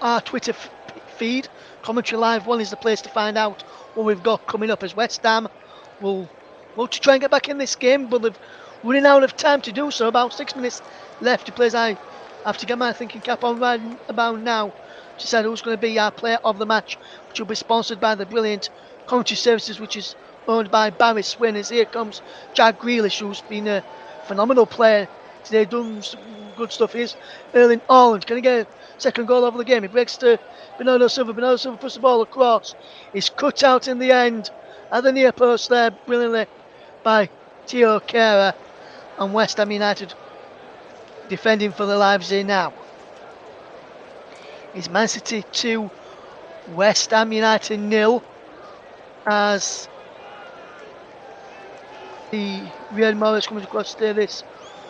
our Twitter feed. Commentary Live 1 is the place to find out what we've got coming up, as West Ham will look to try and get back in this game, but they've running out of time to do so. About 6 minutes left to play as I have to get my thinking cap on right about now decide who's going to be our player of the match, which will be sponsored by the brilliant Community Services, which is owned by Barry Swin. As here comes Jack Grealish, who's been a phenomenal player today, done some good stuff. Here's Erling Haaland. Can he get a second goal over the game? He breaks to Bernardo Silva. Bernardo Silva puts the ball across. He's cut out in the end at the near post there brilliantly by Tio Kehrer, and West Ham United defending for their lives here now. It's Man City 2, West Ham United 0, as the Riyad Mahrez comes across to this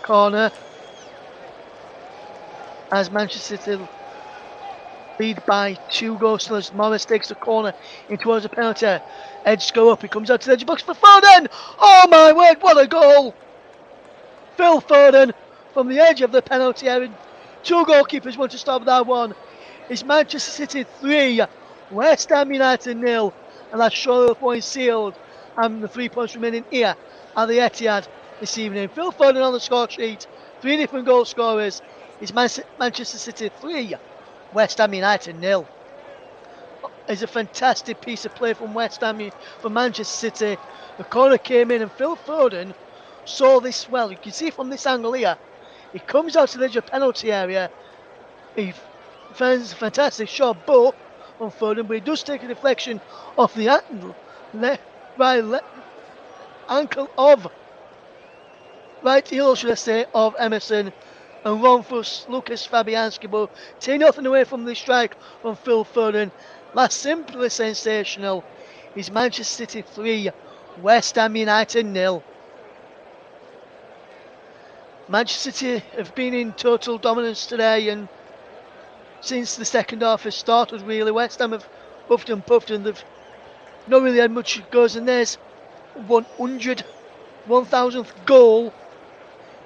corner, as Manchester City lead by 2 goals. As Mahrez takes the corner in towards the penalty. Edge go up, he comes out to the edge of the box for Foden. Oh my word, what a goal! Phil Foden from the edge of the penalty area. 2 goalkeepers want to stop that one. It's Manchester City 3, West Ham United 0, and that's surely the point sealed. And the 3 points remaining here at the Etihad this evening. Phil Foden on the score sheet, 3 different goal scorers. It's Manchester City 3, West Ham United 0. It's a fantastic piece of play from West Ham, from Manchester City. The corner came in and Phil Foden saw this well. You can see from this angle here, he comes out to the edge of the penalty area. He finds a fantastic shot, but on Foden, but he does take a deflection off the right heel, should I say, of Emerson, and wrong for Lucas Fabianski, but take nothing away from the strike from Phil Foden. That's simply sensational. It's Manchester City 3, West Ham United 0. Manchester City have been in total dominance today, and since the second half has started, really, West Ham have puffed and puffed, and they've not really had much goes. And there's 1000th goal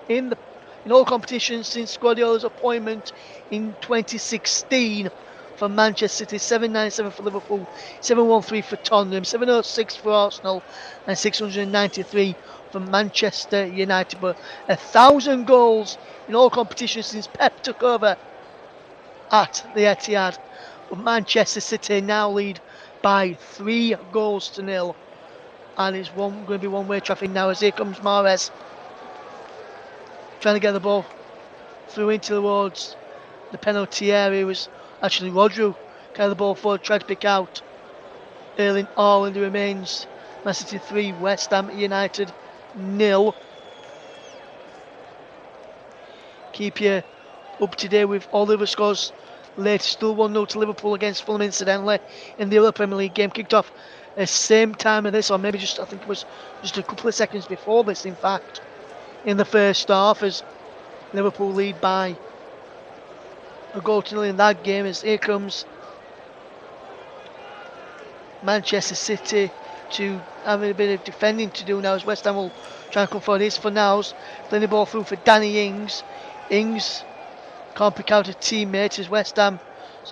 in all competitions since Guardiola's appointment in 2016 for Manchester City. 797 for Liverpool, 713 for Tottenham, 706 for Arsenal, and 693 for Manchester United. But 1000 goals in all competitions since Pep took over at the Etihad. But Manchester City now lead by 3 goals to 0, and it's going to be one-way traffic now, as here comes Mahrez trying to get the ball through into towards the penalty area. It was actually Rodri carried the ball forward, tried to pick out Erling Haaland. Remains Man City 3, West Ham United 0. Keep you up to date with all the other scores later. Still 1-0 to Liverpool against Fulham, incidentally, in the other Premier League game. Kicked off at the same time of this, or maybe just, I think it was just a couple of seconds before this, in fact, in the first half, as Liverpool lead by a goal to 0 in that game. As here comes Manchester City to having a bit of defending to do now, as West Ham will try and come forward. Here's Fornals playing the ball through for Danny Ings. Ings can't pick out a teammate as West Ham's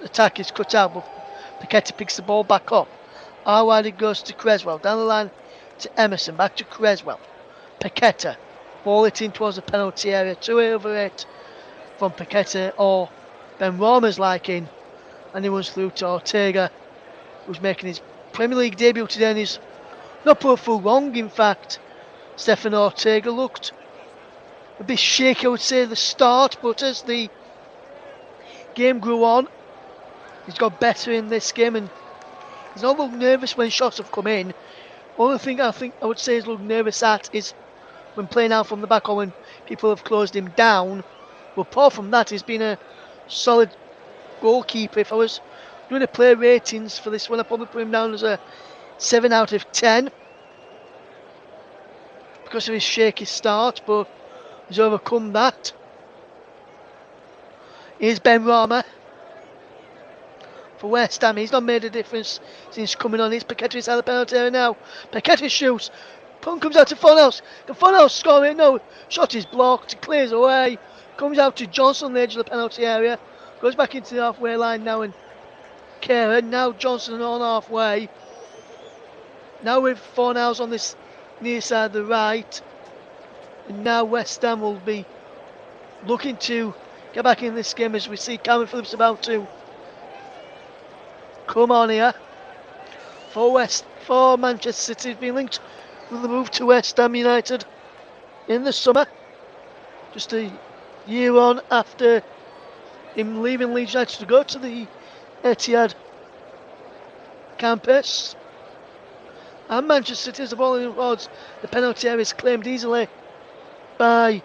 attack is cut out, but Paqueta picks the ball back up. Out wide it goes to Creswell, down the line to Emerson, back to Creswell. Paqueta, ball it in towards the penalty area, 2/8 from Paqueta, or Ben Rama's liking, and he was through to Ortega, who's making his Premier League debut today, and he's not put full wrong. In fact, Stefan Ortega looked a bit shaky, I would say, at the start, but as the game grew on, he's got better in this game, and he's not looked nervous when shots have come in. Only thing I think I would say he's looked nervous at is when playing out from the back, or when people have closed him down. But apart from that, he's been a solid goalkeeper. If I was doing a player ratings for this one, I'd probably put him down as a 7 out of 10 because of his shaky start, but he's overcome that. Here's Ben Rama for West Ham. He's not made a difference since coming on. Here's Paqueta inside the penalty area now. Paqueta shoots. Punt comes out to Fornals. Can Fornals score it? No. Shot is blocked. Clears away. Comes out to Johnson on the edge of the penalty area. Goes back into the halfway line now, and Kehrer. Now Johnson on halfway. Now with Fornals on this near side of the right. And now West Ham will be looking to get back in this game, as we see Cameron Phillips about to come on here for Manchester City. Has been linked with the move to West Ham United in the summer, just a year on after him leaving Leeds United to go to the Etihad campus. And Manchester City has the ball in towards the penalty area is claimed easily by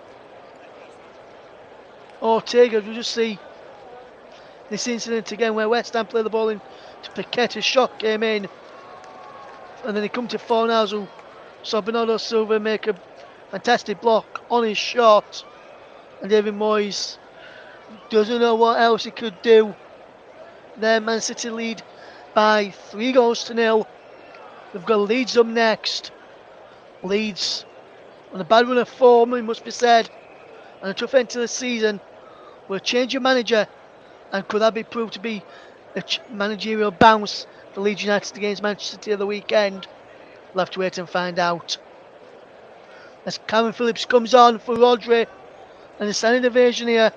Ortega. We'll just see this incident again where West Ham play the ball in to Paquette. A shot came in, and then he come to Fornals, who saw Bernardo Silva make a fantastic block on his shot, and David Moyes doesn't know what else he could do. Then Man City lead by 3-0. We've got Leeds up next. Leeds on a bad run of form, it must be said, and a tough end to the season. Will change your manager, and could that be proved to be a managerial bounce for Leeds United against Manchester City of the weekend? We'll have to wait and find out. As Calvin Phillips comes on for Rodri, and a standing ovation here.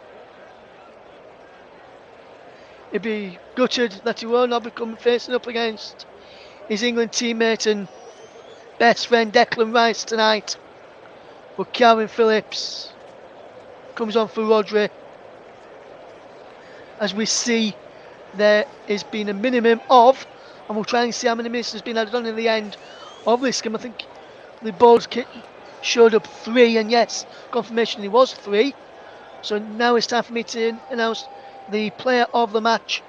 He'd be gutted that he will not become facing up against his England teammate and best friend Declan Rice tonight. But Calvin Phillips comes on for Rodri. As we see, there has been a minimum of, and we'll try and see how many minutes has been added on in the end of this game. I think the board showed up 3, and yes, confirmation it was 3. So now it's time for me to announce the player of the match.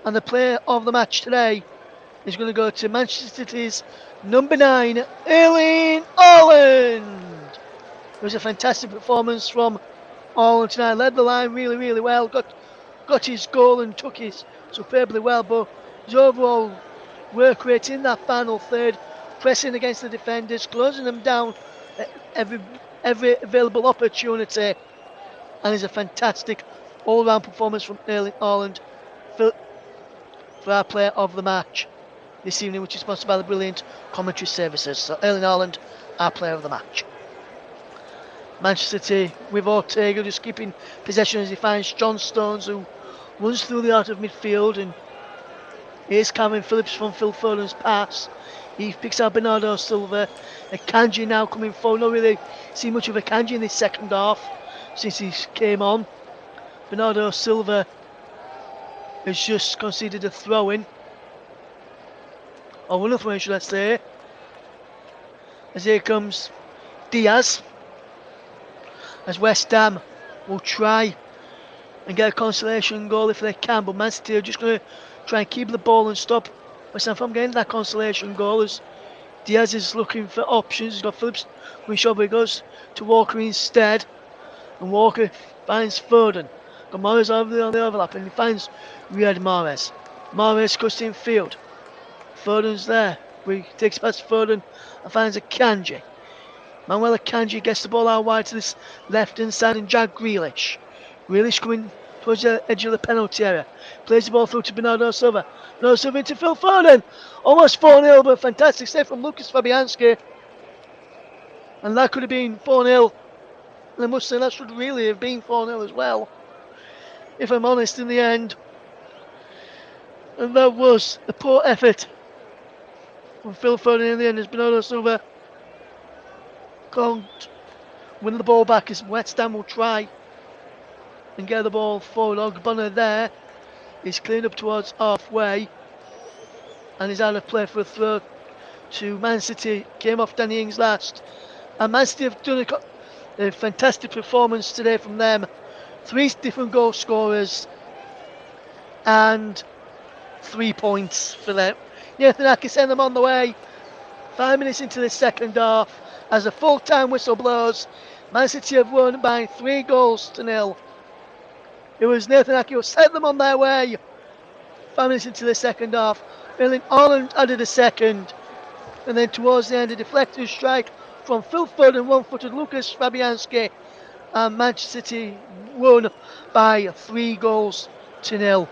And the player of the match today is going to go to Manchester City's number 9, Erling Haaland. It was a fantastic performance from Haaland tonight. Led the line really, really well. Got his goal and took it superbly well. But his overall work rate in that final third, pressing against the defenders, closing them down at every available opportunity. And it's a fantastic all-round performance from Erling Haaland for our player of the match this evening, which is sponsored by the brilliant commentary services. So Erling Haaland, our player of the match. Manchester City with Ortega just keeping possession as he finds John Stones, who runs through the heart of midfield, and here's Calvin Phillips from Phil Foden's pass. He picks out Bernardo Silva. Akanji now coming forward. Not really seen much of Akanji in this second half since he came on. Bernardo Silva has just conceded a throw-in. Or one throw-in, should I say. As here comes Diaz. As West Ham will try and get a consolation goal if they can. But Man City are just going to try and keep the ball and stop West Ham from getting that consolation goal. As Diaz is looking for options. He's got Phillips going short, but he goes to Walker instead. And Walker finds Foden. Got Mahrez over on the overlap, and he finds Riyad Mahrez. Mahrez cuts in field. Foden's there. He takes past Foden and finds Akanji. Manuel Akanji gets the ball out wide to this left-hand side, and Jack Grealish. Grealish coming towards the edge of the penalty area. Plays the ball through to Bernardo Silva. Bernardo Silva into Phil Foden. Almost 4-0, but fantastic save from Lucas Fabianski. And that could have been 4-0. And I must say that should really have been 4-0 as well, if I'm honest, in the end. And that was a poor effort from Phil Foden in the end, as Bernardo Silva can't win the ball back, as West Ham will try and get the ball forward. Ogbonna there is cleaned up towards halfway and is out of play for a throw to Man City. Came off Danny Ings last, and Man City have done a fantastic performance today from them. 3 different goal scorers and 3 points for them. Nathan Ake sent them on the way. 5 minutes into the second half, as the full-time whistle blows, Man City have won by 3-0. It was Nathan Ake who sent them on their way. 5 minutes into the second half, Erling Haaland added a second, and then towards the end a deflected strike from Phil Foden, one-footed Lucas Fabianski, and Manchester City won by 3-0.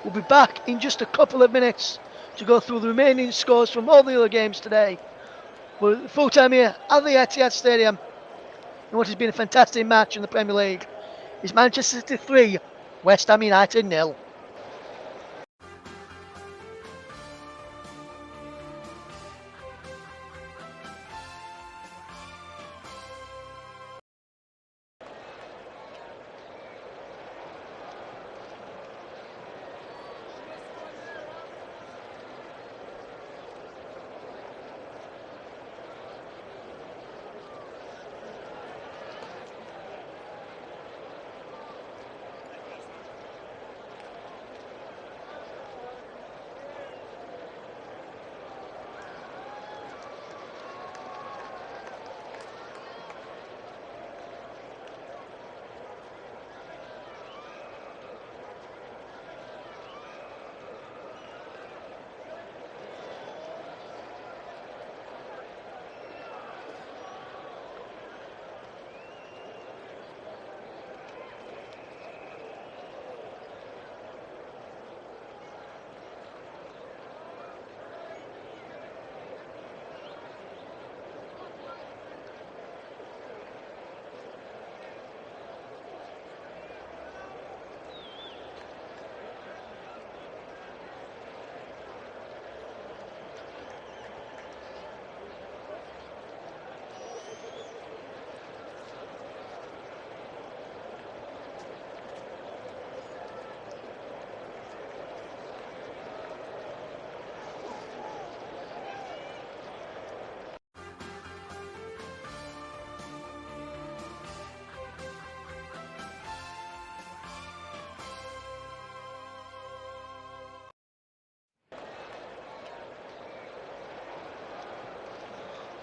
We'll be back in just a couple of minutes to go through the remaining scores from all the other games today. We're full time here at the Etihad Stadium in what has been a fantastic match in the Premier League. It's Manchester City 3, West Ham United 0.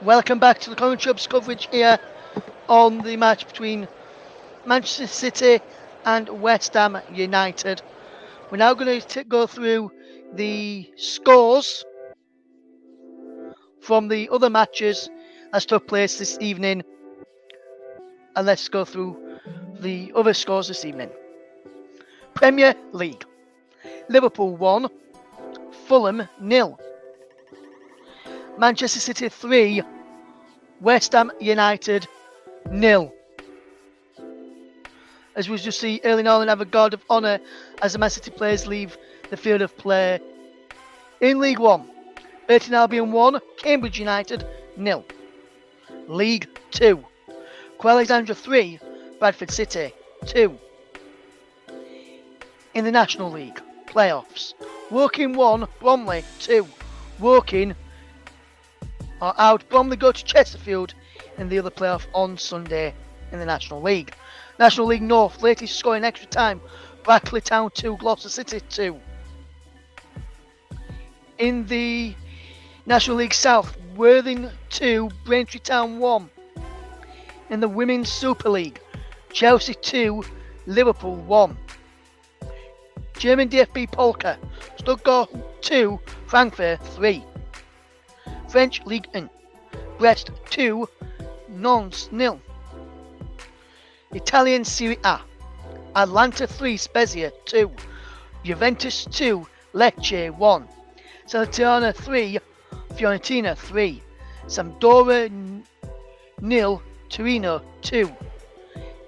Welcome back to the Common Chubs coverage here on the match between Manchester City and West Ham United. We're now going to go through the scores from the other matches that took place this evening, and let's go through the other scores this evening. Premier League: Liverpool 1, Fulham 0. Manchester City 3, West Ham United 0. As we just see, Erling Haaland have a guard of honour as the Man City players leave the field of play. In League 1, Burton Albion 1, Cambridge United 0. League 2, Quell Alexandra 3, Bradford City 2. In the National League playoffs, Woking 1, Bromley 2. Woking are out. Bromley go to Chesterfield in the other playoff on Sunday in the National League. National League North, latest score in extra time, Brackley Town 2, Gloucester City 2. In the National League South, Worthing 2, Braintree Town 1. In the Women's Super League, Chelsea 2, Liverpool 1. German DFB Polka, Stuttgart 2, Frankfurt 3. French Ligue 1, Brest 2, Nantes 0. Italian Serie A, Atalanta 3, Spezia 2. Juventus 2, Lecce 1. Salernitana 3, Fiorentina 3. Sampdoria 0, Torino 2.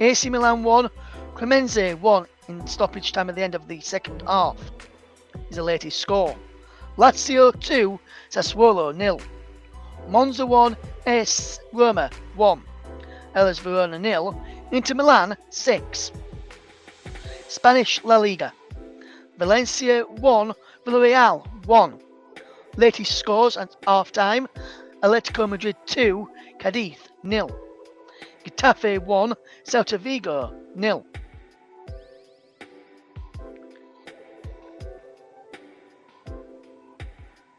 AC Milan 1, Cremonese 1 in stoppage time at the end of the second half is the latest score. Lazio 2, Sassuolo 0. Monza 1, AS Roma 1. Hellas Verona 0. Inter Milan 6. Spanish La Liga, Valencia 1, Villarreal 1. Latest scores at half time: Atletico Madrid 2, Cadiz 0. Getafe 1, Celta Vigo 0.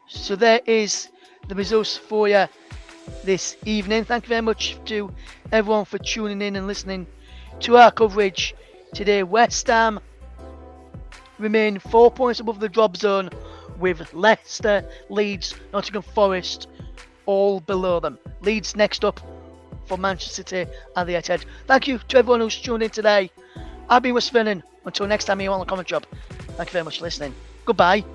So there is the results for you this evening. Thank you very much to everyone for tuning in and listening to our coverage today. West Ham remain 4 points above the drop zone, with Leicester, Leeds, Nottingham Forest all below them. Leeds next up for Manchester City and the Etihad. Thank you to everyone who's tuned in today. I've been Wes Vernon. Until next time, here on the Common Job. Thank you very much for listening. Goodbye.